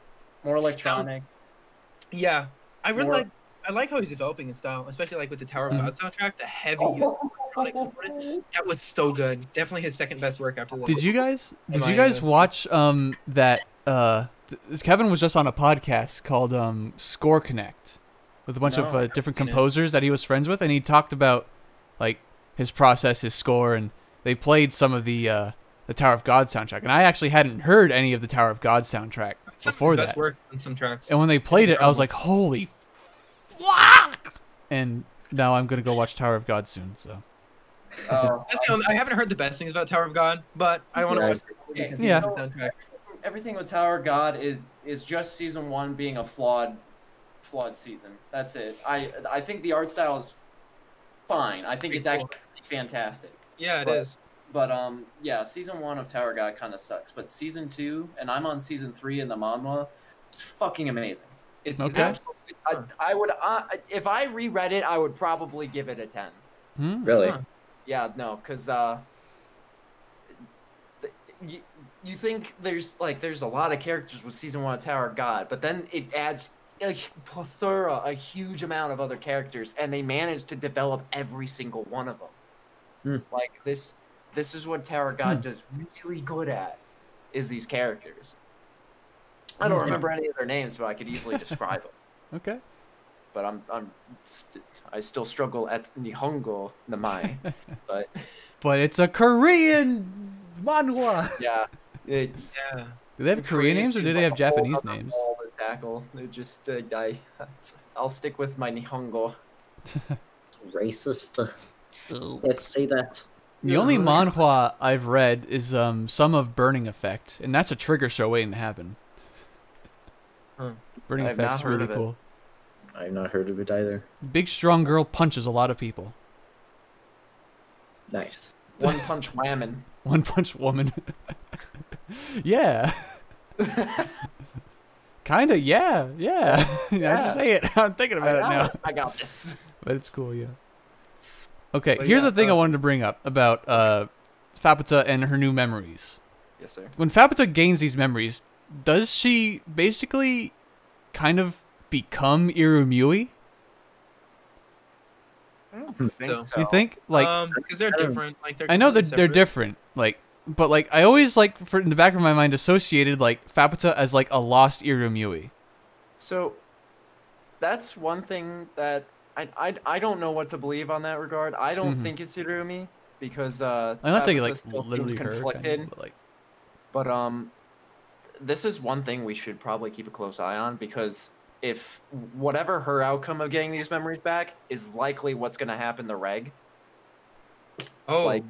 more electronic. yeah. More- I like how he's developing his style, especially like with the Tower of Mhm. God soundtrack. The heavy use of electronic component, that was so good. Definitely his second best work after this. Did you guys My watch that Kevin was just on a podcast called Score Connect with a bunch No, of I haven't different seen it. composers that he was friends with, and he talked about like his process, his score, and they played some of the Tower of God soundtrack, and I actually hadn't heard any of the Tower of God soundtrack Some of before his best that. work on some tracks. And when they played it, I was incredible. like, holy fuck! And now I'm gonna go watch Tower of God soon. So Oh, I haven't heard the best things about Tower of God, but I want to Yeah. watch the because Yeah. the soundtrack. everything with Tower of God is just season 1 being a flawed season. That's it. I think the art style is fine. I think Pretty it's actually fantastic. Yeah, it But- is. But yeah, season 1 of Tower of God kind of sucks. But season 2, and I'm on season 3 in the manga, it's fucking amazing. It's Okay. absolutely. I would if I reread it, I would probably give it a 10. Really? Huh. Yeah, no, because you think there's a lot of characters with season 1 of Tower of God, but then it adds a plethora, a huge amount of other characters, and they manage to develop every single one of them. Like this is what Tower of God does really good at, is these characters. I don't remember any of their names, but I could easily describe them. okay. But I still struggle at Nihongo Namai, but But it's a Korean manhwa. yeah. Yeah. Do they have Korean names or do they have Japanese names? All the tackle. They're just I'll stick with my Nihongo. Racist. Let's say that. The only manhwa I've read is some of Burning Effect, and that's a trigger show waiting to happen. Huh. Burning I've not Effect's heard really of it. cool. I've not heard of it either. Big strong girl punches a lot of people. Nice. One Punch Whammon. One Punch Woman. Yeah. Kinda, yeah. I just say it. I'm thinking about it now. I got this. But it's cool, yeah. Okay, But here's yeah, the thing I wanted to bring up about Fapata and her new memories. Yes, sir. When Fapata gains these memories, does she basically kind of become Irumyui? I don't think so. You think? Like, because they're different. Like they're I know that completely they're separate. different, like, but like I always like in the back of my mind associated like Fapata as like a lost Irumyui. So that's one thing that I don't know what to believe on that regard. I don't Mhm. think it's Hirumi because I'm not saying Fapata like still seems literally her, conflicted. kind of, but like But this is one thing we should probably keep a close eye on, because if whatever her outcome of getting these memories back is likely what's going to happen to Reg. Oh, like,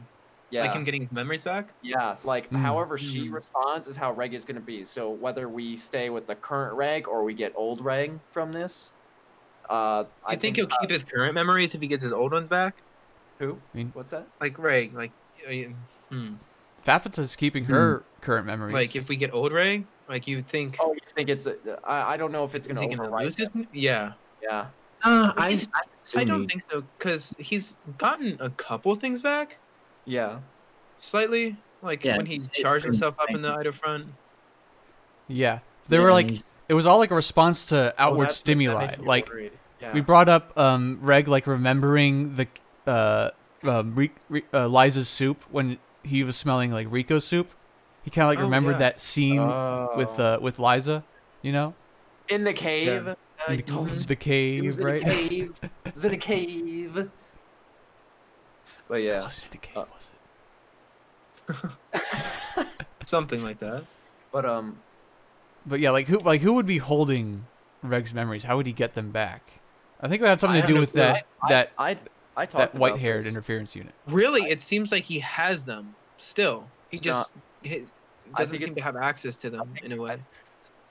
yeah, like him getting his memories back. yeah, like Mm. however she responds is how Reg is going to be. So whether we stay with the current Reg or we get old Reg from this, I think he'll keep his current memories if he gets his old ones back. who? I mean- What's that? Like Ray, like, Fapata's keeping her current memories. like if we get old Ray, like you think, Oh, you think it's? I don't know if it's is going he to gonna overwrite. lose his? Yeah, Yeah. I I don't think so because he's gotten a couple things back, Yeah. slightly. Like Yeah, when he he's charged himself up in the thinking. Ida front. Yeah, they Yeah, were like, he's- it was all like a response to Oh, outward that stimuli. makes me Like worried. Yeah. we brought up Reg like remembering the Liza's soup when he was smelling like Rico's soup. He kind of like Oh, remembered yeah. that scene Oh. with Liza, you know, In the cave. in he told us the it cave, was in right? a cave. It was in a cave. But It yeah. wasn't in a cave, was it? Something like that. But But yeah, like who would be holding Reg's memories? How would he get them back? I think it had something I to do have no with clue. that I talked that about white-haired this. interference unit. Really, it seems like he has them still. He No, just doesn't think seem it- to have access to them in a way.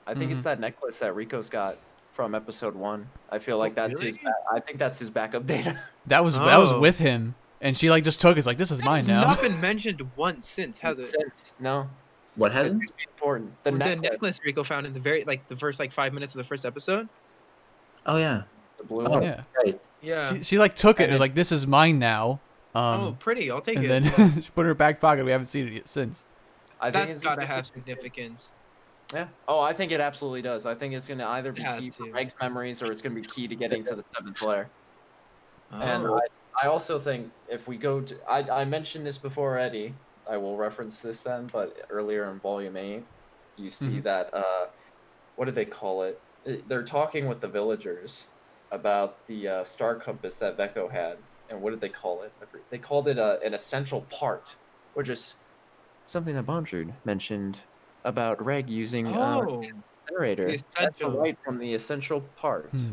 I think it's Mhm. that necklace that Rico's got from episode 1. I feel like that's his. really? I think that's his backup data. That was Oh. with him, and she like just took it. It's like this is mine It's now. not been mentioned once since, has it? Since- No. What It's hasn't? important. The The necklace. necklace Rico found in the first like 5 minutes of the first episode. Oh yeah. The blue Oh, one. Yeah, right. Yeah. she like took it. And It was like this is mine now. Oh, pretty. I'll take and it. then she put it in her back pocket. We haven't seen it yet since. I think That's it's gotta gonna have be- significance. Yeah. Oh, I think it absolutely does. I think it's gonna either be It has key for to. Meg's memories or it's gonna be key to getting to the 7th layer. And Oh. I also think if we go to, I mentioned this before already. I will reference this then, but earlier in Volume 8, you see that, what do they call it? They're talking with the villagers about the star compass that Vecco had. And what did they call it? They called it an essential part, which is something that Bondrewd mentioned about Reg using Oh. incinerator. The That's essential. right from the essential part. Hmm.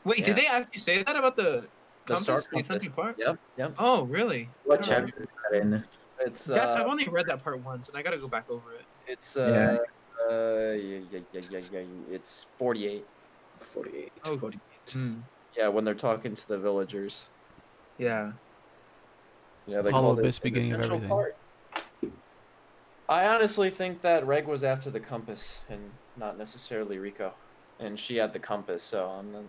Wait, Yeah. did they actually say that about the The star compass, the compass. essential part? Yep, yep. Oh, really? What Oh. chapter is that in? It's Guys, I've only read that part once, and I gotta go back over it. it's Yeah. yeah. It's 48. 48. Oh. 48. Yeah, when they're talking to the villagers. Yeah. Yeah, they Hollow called it Abyss an beginning of essential everything. part. I honestly think that Reg was after the compass and not necessarily Rico. And she had the compass, so I'm You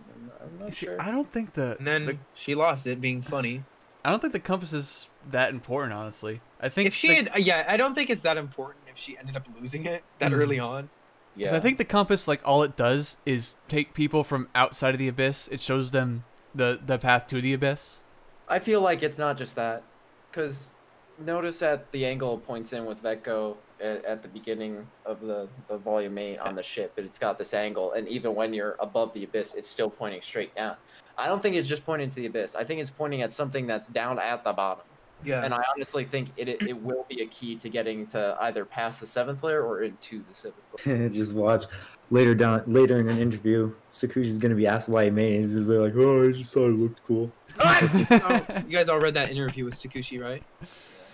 not see, sure. I don't think And then she lost it, being funny. I don't think the compass is that important, honestly. I think If she had, yeah, I don't think it's that important if she ended up losing it that Mhm. early on. Yeah. 'cause I think the compass, like all it does is take people from outside of the abyss. It shows them the path to the abyss. I feel like it's not just that, because notice at the angle it points in with Vecco at the beginning of the volume 8 on the ship, but it's got this angle, and even when you're above the abyss, it's still pointing straight down. I don't think it's just pointing to the abyss. I think it's pointing at something that's down at the bottom. Yeah. And I honestly think it will be a key to getting to either past the 7th layer or into the 7th layer. Just watch later in an interview, Sakushi's gonna be asked why he made it. He's just be like, "Oh, I just thought it looked cool." You guys all read that interview with Takushi, right?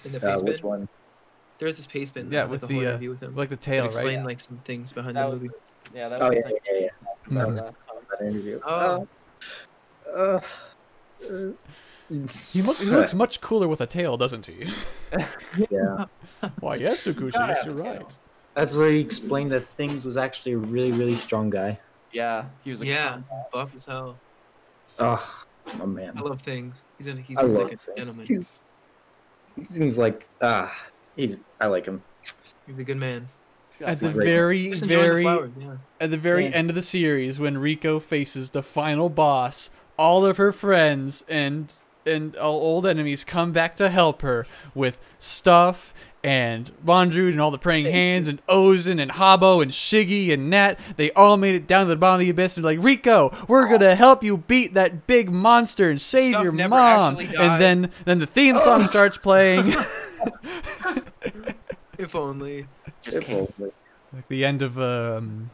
In the paste Which bin? one? There's this paste bin. Yeah, like with a whole the interview with him. like the It tail, explained right? like some things behind That the was movie. Yeah, that Oh was yeah, the thing yeah, yeah. about Mhm. last time. That interview. Oh. He looks much cooler with a tail, doesn't he? Yeah. Why, yes, Sukushi, gotta yes, have you're a right. tail. That's where he explained that Things was actually a really, really strong guy. Yeah, he was a Yeah, buff as hell. Oh, my man. I love things. He's I love like a Things. gentleman. He seems like I like him. He's a good man. At the Great. very, Just enjoying the very, flowers, yeah. at the very Yeah. end of the series, when Rico faces the final boss, all of her friends and old enemies come back to help her with stuff and Bondrewd and all the praying hands and Ozen and Habo and Shiggy and Nat. They all made it down to the bottom of the abyss and like, Rico, we're gonna help you beat that big monster and save Stuff your never mom. actually And died. then the theme song starts playing. If only. just came. Like the end of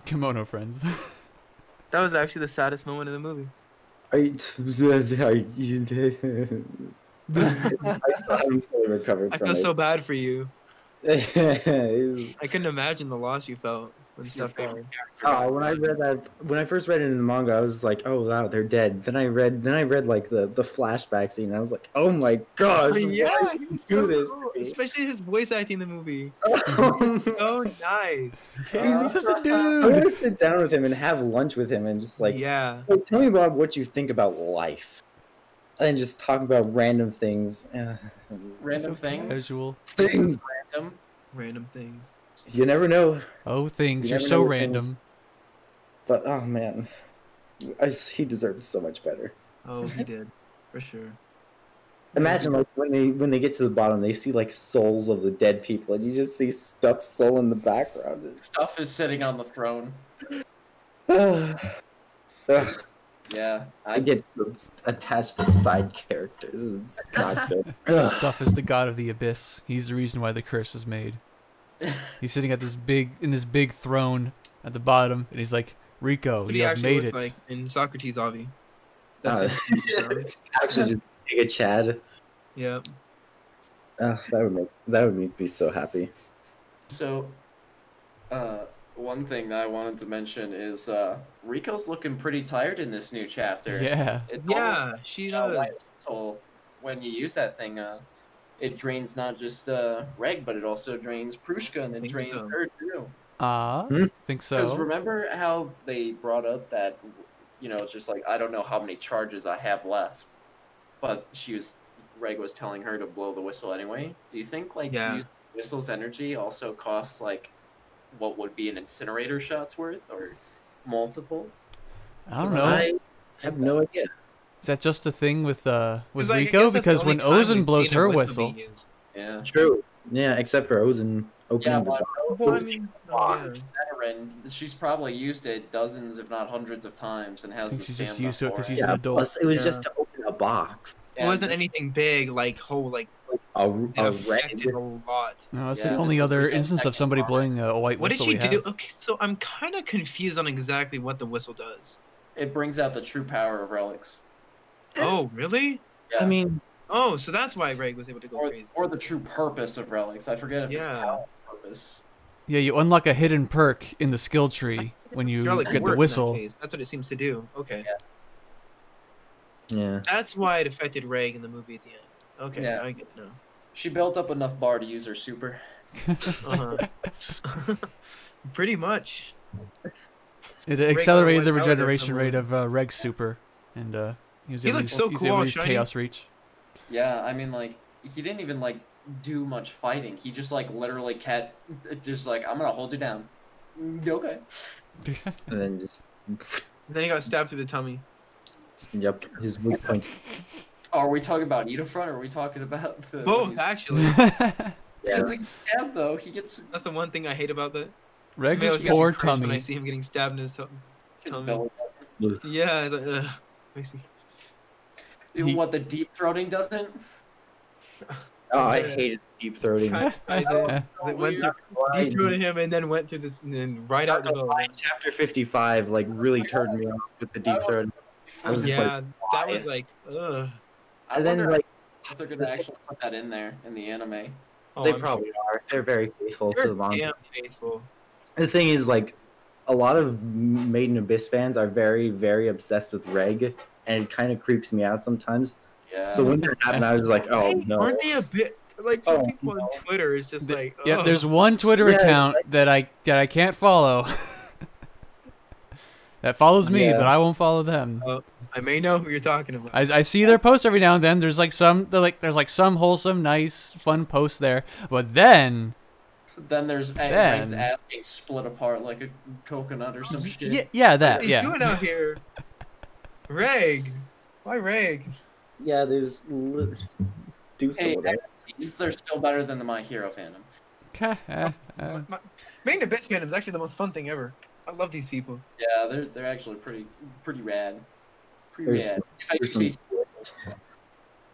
Kimono Friends. That was actually the saddest moment in the movie. I still haven't fully recovered I from feel it. so bad for you. It I couldn't imagine the loss you felt when stuff died. when I first read it in the manga, I was like, "Oh wow, they're dead." Then I read like the flashback scene. And I was like, "Oh my gosh, why Yeah, did he you was do so this cool. to me?" Especially his voice acting in the movie. Oh, So nice. He's just a I dude. want to sit down with him and have lunch with him and just like, yeah. "Hey, tell me about what you think about life." and just talk about random things. Random things. Casual. Things. Random. Random things. You never know. Oh, things. You You're never so know what random. But oh man, he deserved so much better. Oh, he did, for sure. Imagine like when they get to the bottom, they see like souls of the dead people, and you just see stuffed soul in the background. Stuff is sitting on the throne. Ugh. Yeah, I get attached to side characters. It's not good. Ugh. Stuff is the god of the abyss. He's the reason why the curse is made. He's sitting at this big throne at the bottom, and he's like, Rico, That's what he you have actually made looks it. like in Socrates, Avi. Uh, That's it. actually just take a Chad. Yeah. That would make me so happy. So, one thing that I wanted to mention is Rico's looking pretty tired in this new chapter. Yeah. It's Yeah, she does. So when you use that thing, it drains not just Reg, but it also drains Prushka, and it Think drains so. her too. Think Because so. remember how they brought up that, it's just like, I don't know how many charges I have left, but Reg was telling her to blow the whistle anyway. Do you think Yeah. using the whistle's energy also costs like what would be an incinerator shot's worth or multiple? I don't know. I have no idea. Is that just a thing with 'Cause, like, I Rico? guess that's the Because when only time Ozen we've blows seen a her be whistle, used. Yeah. True. Yeah, except for Ozen opening Yeah, the but door. Well, I mean, oh, yeah. veteran, she's probably used it dozens, if not hundreds of times, and I has think the she's just stamina used to it for because it. she's an Yeah, adult. plus it was Yeah. just to open a box. It wasn't anything big, like A it red. affected a lot. No, it's Yeah, the this only was other like a instance of second somebody part. blowing a white What did whistle she we do? have. Okay, so I'm kind of confused on exactly what the whistle does. It brings out the true power of relics. Oh, really? Yeah. I mean, Oh, so that's why Reg was able to go or, crazy. or the true purpose of relics. I forget if it's Yeah. power or purpose. Yeah, you unlock a hidden perk in the skill tree when you Garlic get worked the in that whistle. case. That's what it seems to do. Okay. yeah. That's why it affected Reg in the movie at the end. Okay, Yeah. I get it now. She built up enough bar to use her super. Uh-huh. Pretty much. It accelerated the went out there regeneration somewhere. rate of Reg's super, and he was He able to looks use, so he was cool, able to all use shiny. Chaos Reach. Yeah, I mean, he didn't even, do much fighting. He just, literally just I'm gonna hold you down. Okay. And then just, And then he got stabbed through the tummy. yep, his weak point. Oh, are we talking about Edafront, or are we talking about the... Both, actually. Yeah. It's a stab, though. He gets That's the one thing I hate about that. Reg's Maybe I was getting poor cringe when I tummy. see him getting stabbed in his his tummy. belly. Yeah, it's like, makes me. What, the deep throating doesn't? Oh, I hated deep throating. It went deep throated him and then went to the and then right out the belly. Chapter 55 really turned me off with the deep throat. I was Yeah, that was like, ugh. I And then wonder like if they're gonna actually put that in there, in the anime. Oh, they I'm probably are. They're very faithful sure. to the manga. Damn faithful. The thing is, a lot of Made in Abyss fans are very, very obsessed with Reg, and it kind of creeps me out sometimes. Yeah. So when that happened, I was like, oh Hey, no. aren't they a bit like some Oh, people on Twitter is just like, Yeah, oh. there's one Twitter Yeah, account that I can't follow. That follows me, Yeah. but I won't follow them. I may know who you're talking about. I see their posts every now and then. There's some wholesome, nice, fun posts there. But then Then there's Then- Reng's ass being split apart like a coconut or some shit. yeah, that, What are you yeah. doing out here? Reg. Why Reg? Yeah, there's do Hey, something with it. at least they're still better than the My Hero fandom. Making a bitch fandom is actually the most fun thing ever. I love these people. Yeah, they're actually pretty rad. Pretty There's rad. there's some,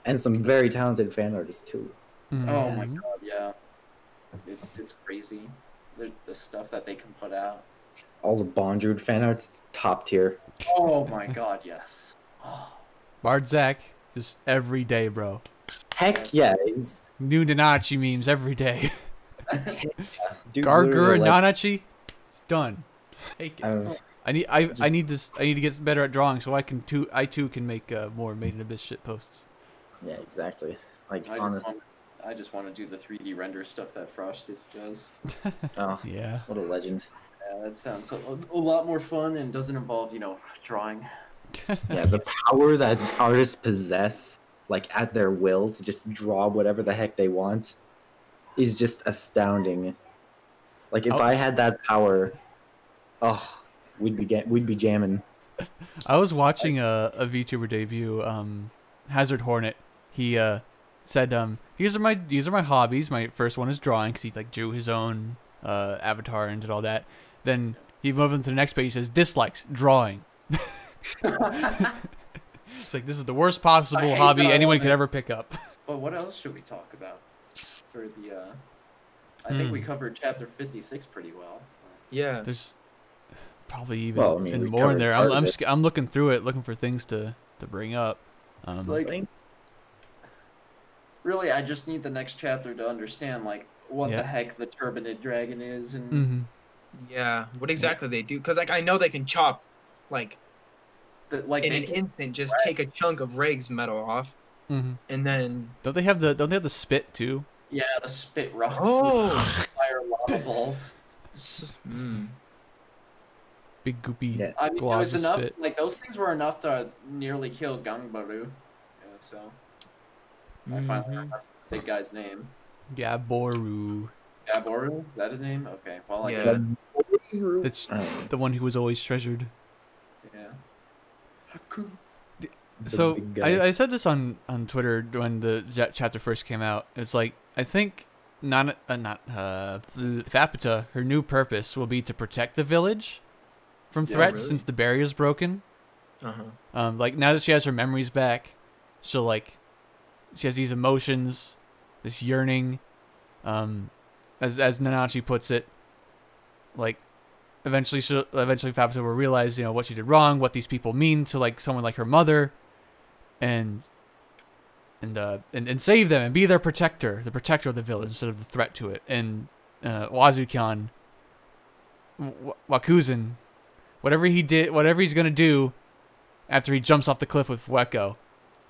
and some very talented fan artists too. Oh my Mhm. god, yeah. It's crazy. The stuff that they can put out. All the Bondrude fan arts, it's top tier. Oh my god, yes. Oh, Bard Zach, just every day, bro. Heck yeah, he's, New Nanachi memes every day. dude's Gargura literally like, Nanachi, it's done. Take it. I need to get better at drawing so I too can make more Made in Abyss shit posts. yeah, exactly. Like I honestly, just want to do the 3D render stuff that Frostis does. oh, Yeah. what a legend. Yeah, that sounds a lot more fun and doesn't involve, drawing. Yeah, the power that artists possess, like at their will, to just draw whatever the heck they want, is just astounding. Like if Oh. I had that power, oh, we'd be jamming. I was watching a VTuber debut, Hazard Hornet. He said, these are my hobbies. My first one is drawing, because he like drew his own avatar and did all that. Then he moved into the next page. He says dislikes drawing. It's like, this is the worst possible hobby anyone could ever pick up. But what else should we talk about for the? I think we covered chapter 56 pretty well. Yeah. There's probably even Well, I mean, and we more in covered there. part of it. I'm looking through it, looking for things to bring up. It's like, really, I just need the next chapter to understand like what Yeah. the heck the turbinate dragon is and. Mm-hmm. Yeah. What exactly they do? Because like I know they can chop, like Like in they an can- instant, just take a chunk of Reg's metal off, Mm-hmm. and then Don't they have the spit too? Yeah, the spit rocks. Oh. With fire lava balls. Big goopy. Yeah. I mean, it was globs of enough. spit. Like those things were enough to nearly kill Gangbaru. Yeah, so I finally remember the big guy's name. Gaboru. Gaboru? Is that his name? Okay. Well, I Yeah. guess. That's Oh, the one who was always treasured. Yeah. the So big guy. I said this on Twitter when the chapter first came out. It's like, I think Fapita, her new purpose will be to protect the village from Yeah, threats really? since the barrier's broken. Uh-huh. Like now that she has her memories back, she'll like, she has these emotions, this yearning, as Nanachi puts it, like eventually Fapita will realize, you know, what she did wrong, what these people mean to like someone like her mother, and save them and be their protector, the protector of the village instead of the threat to it. And Wazukyan, Wakuzan, whatever he's gonna do after he jumps off the cliff with Fueko,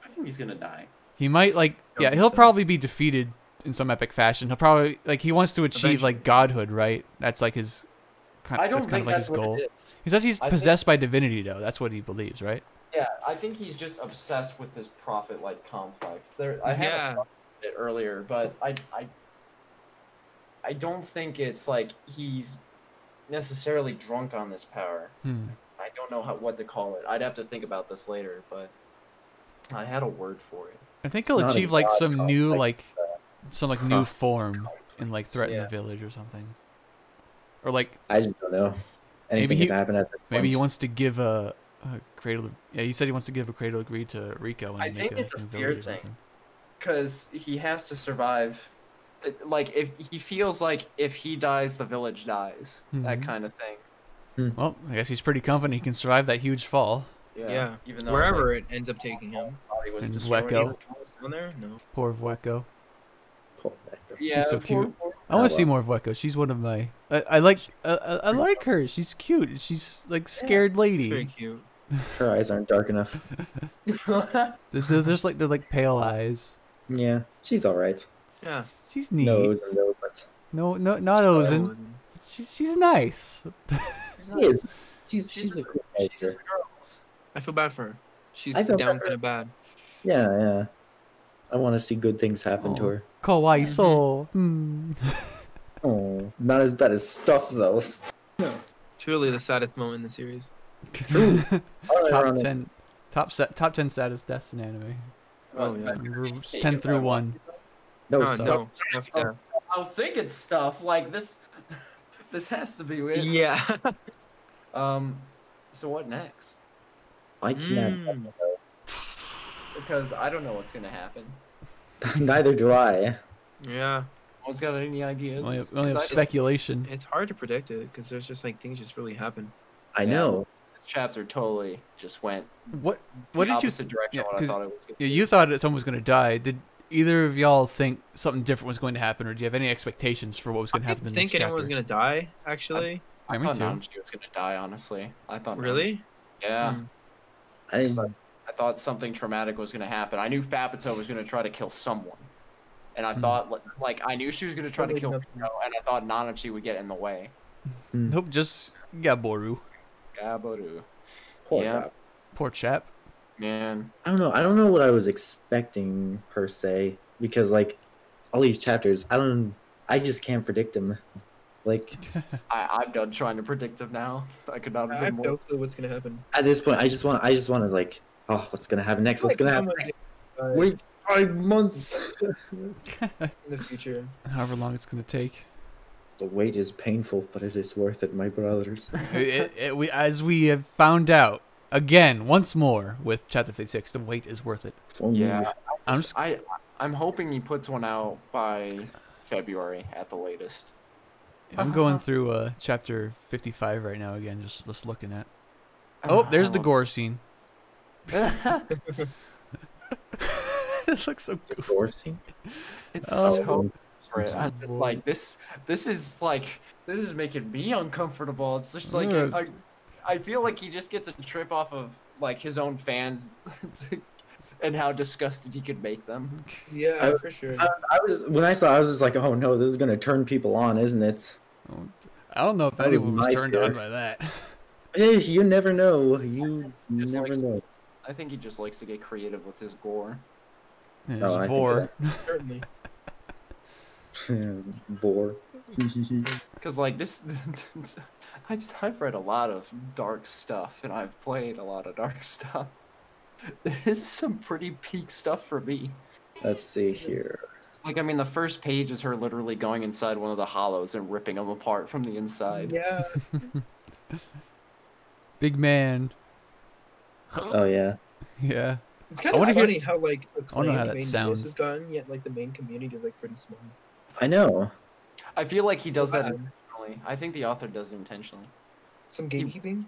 I think he's gonna die. he might like, Don't yeah, think he'll so. probably be defeated in some epic fashion. He'll probably like, he wants to achieve Eventually. like godhood, right? That's like his I don't that's kind think of like that's his goal. what it is. He says he's I think- possessed by divinity though. That's what he believes, right? Yeah, I think he's just obsessed with this prophet-like complex. I had Yeah. a thought about it earlier, but I don't think it's like he's necessarily drunk on this power. I don't know what to call it. I'd have to think about this later, but I had a word for it. I think It's he'll not a achieve like god some new complex, like some like new form and like threaten Yeah. the village or something, or like I just don't know. Anything Maybe he- can happen at this point. maybe he wants to give a cradle. Yeah, he said he wants to give a cradle of greed to Rico and I make think a it's a new fear village or thing. something. Because he has to survive. Like, if he feels like if he dies, the village dies. That Mhm. kind of thing. Well, I guess he's pretty confident he can survive that huge fall. Yeah. Even though Wherever it ends up taking him. body was And destroyed. Weko. On there? No. Poor Weko. Pull back up. Yeah, so poor- cute. poor- I want to Oh, see well. more of Weko. She's one of my. I like her. She's cute. She's like scared It's very lady. cute. Her eyes aren't dark enough. They're just like, they're like pale eyes. Yeah, she's all right. Yeah. She's neat. Nose and nose, but No, not Ozen. She's nice. she is. She's a cool She's in character. the girls. I feel bad for her. She's I feel down bad for kind of bad. Yeah, yeah. I want to see good things happen to Oh. her. Kawaii so. Hmm. Oh, not as bad as stuff though. Truly the saddest moment in the series. True. top 10 top 10 saddest deaths in anime. Oh, yeah. We're 10 through 1. No, No, stuff. no. Stuff's death. I was thinking stuff like this. This has to be weird. Yeah. So what next? I can't. Mm. Because I don't know what's gonna happen. Neither do I. Yeah. Anyone's got any ideas? We only have 'Cause speculation. It's hard to predict it because there's just like things just really happen. I Yeah. know. This chapter totally just went What the did you opposite direction yeah, of what I 'cause thought it was gonna yeah, be. you thought that someone was going to die. Did either of y'all think something different was going to happen, or do you have any expectations for what was going to I happen in didn't the next think anyone was chapter? gonna die. Actually. Yeah, me I too. thought Namchi was gonna die, honestly. I thought Really? Yeah. Hmm. I thought something traumatic was gonna happen. I knew Fapito was gonna try to kill someone. And I thought, like, I knew she was gonna try to Totally kill nothing. Rico, and I thought Nanachi would get in the way. Nope, just Gaboru. Gaboru. Poor Yeah. guy. Poor chap. Man. I don't know. I don't know what I was expecting per se, because like all these chapters, I just can't predict them. Like I'm done trying to predict him now. I could not I have have been no more. clue what's gonna happen. at this point, I just want to like, oh, what's gonna happen next? What's Like gonna happen someone's next? Wait 5 months. in the future. However long it's gonna take. The wait is painful, but it is worth it, my brothers. As we have found out again, once more with Chapter 56, the wait is worth it. Yeah. I'm I'm hoping he puts one out by February at the latest. I'm going through Chapter 55 right now again, just looking at. Oh, there's the gore scene. It looks so goofy. Gore scene? It's Oh. so different. I'm just like this is making me uncomfortable. It's just like Yes. I feel like he just gets a trip off of like his own fans and how disgusted he could make them. Yeah, for sure. When I saw, I was just like, oh no, this is gonna turn people on, isn't it? I don't know if That was anyone was my turned fear. on by that. Hey, you never know. You Just never likes to- know. I think he just likes to get creative with his gore. It's Oh, I think vor. Certainly. Bore. Cause like this, I've read a lot of dark stuff and I've played a lot of dark stuff. This is some pretty peak stuff for me. Let's see here. Like, I mean, the first page is her literally going inside one of the hollows and ripping them apart from the inside. Yeah. Big man. Oh yeah. Yeah. It's kind I of wanna hear- funny how like I wanna know how acclaimed that main sounds. this has gotten, yet like the main community is like pretty small. I know. I feel like he does that Bad. intentionally. I think the author does it intentionally. Some gatekeeping.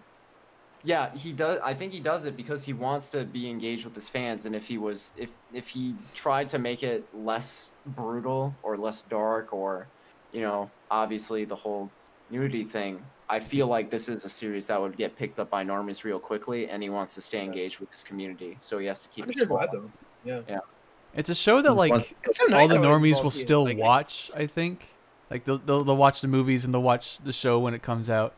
Yeah, he does. I think he does it because he wants to be engaged with his fans, and if he tried to make it less brutal or less dark, or, you know, obviously the whole nudity thing, I feel like this is a series that would get picked up by normies real quickly, and he wants to stay engaged with his community, so he has to keep I'm it sure small. glad though. Yeah. It's a show that like It's so all nice the how, like, normies will Balti is, still like, watch. I think like they'll watch the movies and they'll watch the show when it comes out.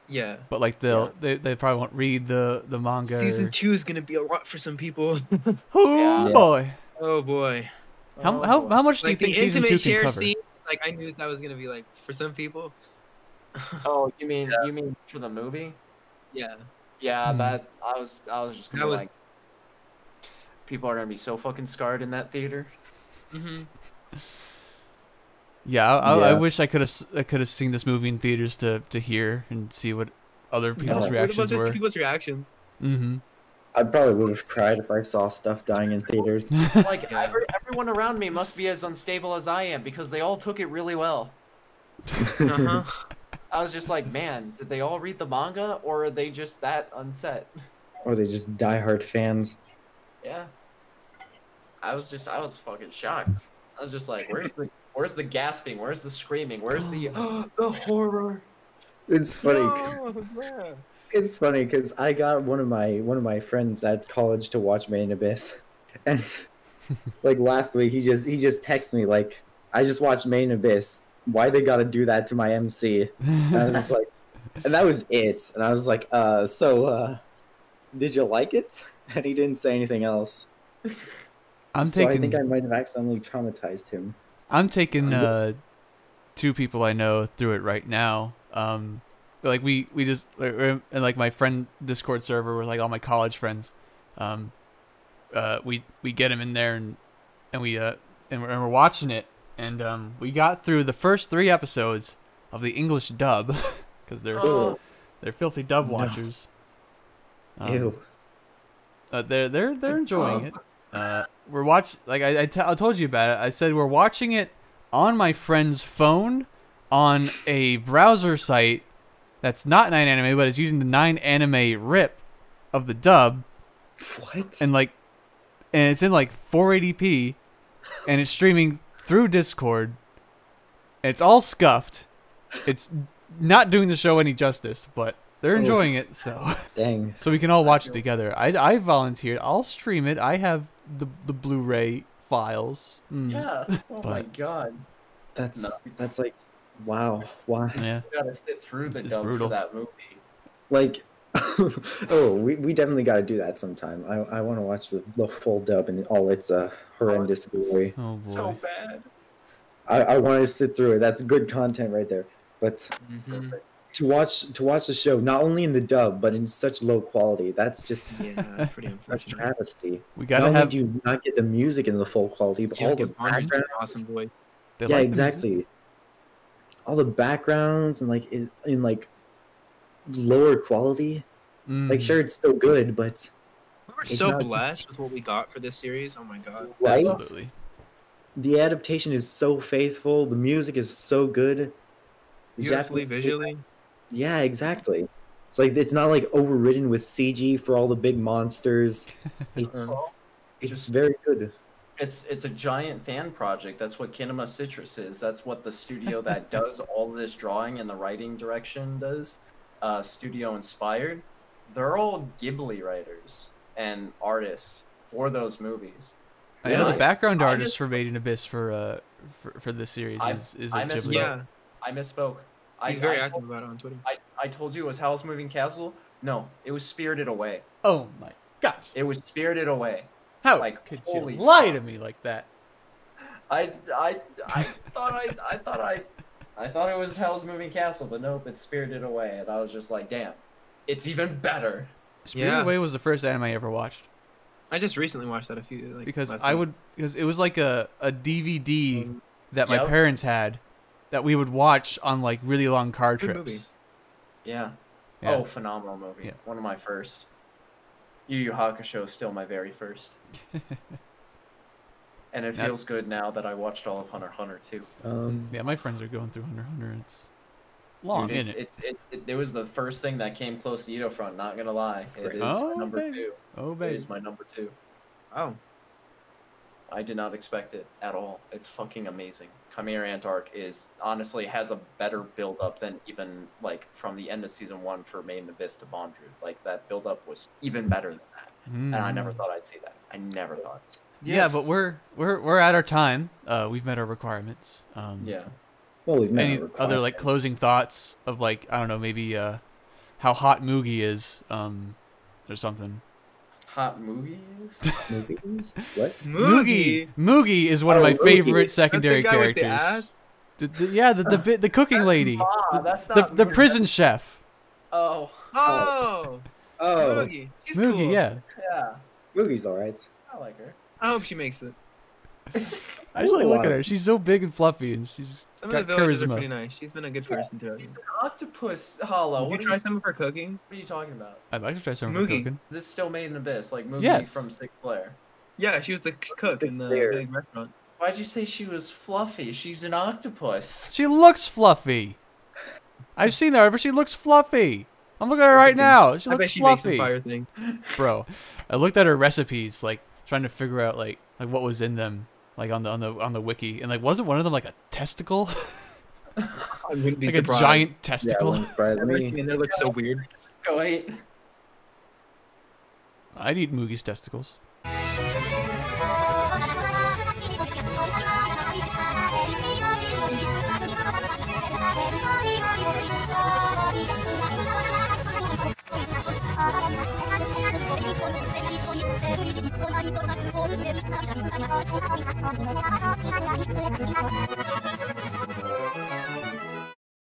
Yeah. But like they probably won't read the manga. Season or... 2 is gonna be a lot for some people. Oh Yeah. boy! Oh boy. How Oh, how boy. how much do you Like the think season intimate 2 can share cover? scene, like I knew that was gonna be like for some people. Oh, you mean for the movie? Yeah. Yeah, Hmm. that I was just gonna That be was- like, people are gonna be so fucking scarred in that theater. Mm-hmm. Yeah, I Yeah. wish I could have seen this movie in theaters to hear and see what other people's Yeah. reactions were. People's reactions. Mm-hmm. I probably would have cried if I saw stuff dying in theaters. Like Yeah. everyone around me must be as unstable as I am because they all took it really well. Uh-huh. I was just like, man, did they all read the manga or are they just that unset? Or they just diehard fans. Yeah. I was fucking shocked. I was just like, where's the gasping? Where's the screaming? Where's the the horror? It's funny. No, yeah. It's funny because I got one of my friends at college to watch Made in Abyss, and like last week he just texted me like, I just watched Made in Abyss. Why they gotta do that to my MC? And I was just like, and that was it. And I was like, did you like it? And he didn't say anything else. I'm So I taking think I might have accidentally traumatized him. I'm taking two people I know through it right now. Like we just and like my friend Discord server with like all my college friends. We get them in there and we're watching it, and we got through the first 3 episodes of the English dub because Oh. they're filthy dub No. watchers. Ew. They're enjoying it. We're like I told you about it. I said we're watching it on my friend's phone on a browser site that's not 9anime, but it's using the 9anime rip of the dub, What? and it's in like 480p, and it's streaming through Discord. It's all scuffed. It's not doing the show any justice, but they're enjoying it, so Dang. we can all watch it together. I volunteered. I'll stream it. I have the Blu-ray files. Mm. Yeah. Oh my But- god. That's like, wow. Why? Yeah. You gotta sit through the It's dub brutal. for that movie. Like, Oh, we definitely got to do that sometime. I want to watch the full dub in all its horrendous glory. Oh boy. So bad. I want to sit through it. That's good content right there. But Mm-hmm. to watch the show not only in the dub but in such low quality, that's just Yeah, that's pretty a unfortunate. travesty. We Not gotta only have. do you not get the music in the full quality, but You all don't the get Barnes' backgrounds. awesome voice. they Yeah, like the music. exactly. All the backgrounds and like in like lower quality. Like Mm, sure, it's still good, but We were It's so not- blessed with what we got for this series. Oh my god. right. absolutely. The adaptation is so faithful. The music is so good. The Beautifully, Japanese- visually. Yeah, exactly. It's like it's not like overridden with CG for all the big monsters. It's Just- very good. It's a giant fan project. That's what Kinema Citrus is. That's what the studio that does all this drawing and the writing direction does. Studio inspired. They're all Ghibli writers and artists for those movies. I know the I- background I artist mis- for Made in Abyss for this series I- is I a missed- Ghibli. Yeah, I misspoke. he's very I active about it on Twitter. I told you it was Howl's Moving Castle. No, it was Spirited Away. Oh my gosh! It was Spirited Away. How like, could holy you lie fuck. to me like that? I thought it was Hell's Moving Castle, but nope, it's Spirited Away, and I was just like, damn, it's even better. Spirited Yeah. Away was the first anime I ever watched I just recently watched that because last I week. would because it was like a DVD that my Yep. parents had that we would watch on like really long car Good trips. movie. Yeah. Yeah. Oh, phenomenal movie. Yeah. One of my first. Yu Yu Hakusho is still my very first. And it That- feels good now that I watched all of Hunter x Hunter too. Yeah, my friends are going through Hunter x Hunter. It's long, Dude, isn't it? it was the first thing that came close to Ito Front, not gonna lie. It is Oh, my number baby. 2. Oh It baby. is my number 2. Oh, I did not expect it at all. It's fucking amazing. Chimera Ant arc is honestly has a better build up than even like from the end of season 1 for Made in Abyss to Bondru. Like that build up was even better than that. And I never thought I'd see that. I never thought. Yeah, but we're at our time. We've met our requirements. Yeah. Well, we've met Any our other requirements. like closing thoughts of like I don't know maybe how hot Mugi is or something. Hot movies? movies? What? Mugi is one of Oh, my Mugi. favorite secondary That's the guy with the characters. ads? Yeah, the cooking lady, Ah, that's the not the Mugi. prison chef. Oh, Oh, Oh, Mugi. She's Mugi, cool. yeah. yeah. Movie's all right. I like her. I hope she makes it. I just like Ooh, look at wow. her. She's so big and fluffy, and she's Some of the got villagers are pretty charisma. nice. She's been a good person throughout. He's an octopus hollow. Did you What, try some of her cooking? what are you talking about? I'd like to try some of her Mugi. cooking. Is this still Made in Abyss? Like Mugi Yes. from Six Flare? Yeah, she was the cook in the There. big restaurant. Why'd you say she was fluffy? She's an octopus. She looks fluffy. I've seen her, but she looks fluffy. I'm looking at her right now. She I looks bet she makes some fluffy, fire things. bro. I looked at her recipes, like trying to figure out like what was in them, like on the wiki, and like wasn't one of them like a testicle, I wouldn't be like surprised. a giant Yeah, testicle? wouldn't surprise Everything me. in there looks so weird. Go wait. I'd eat Mugi's testicles. Thank you.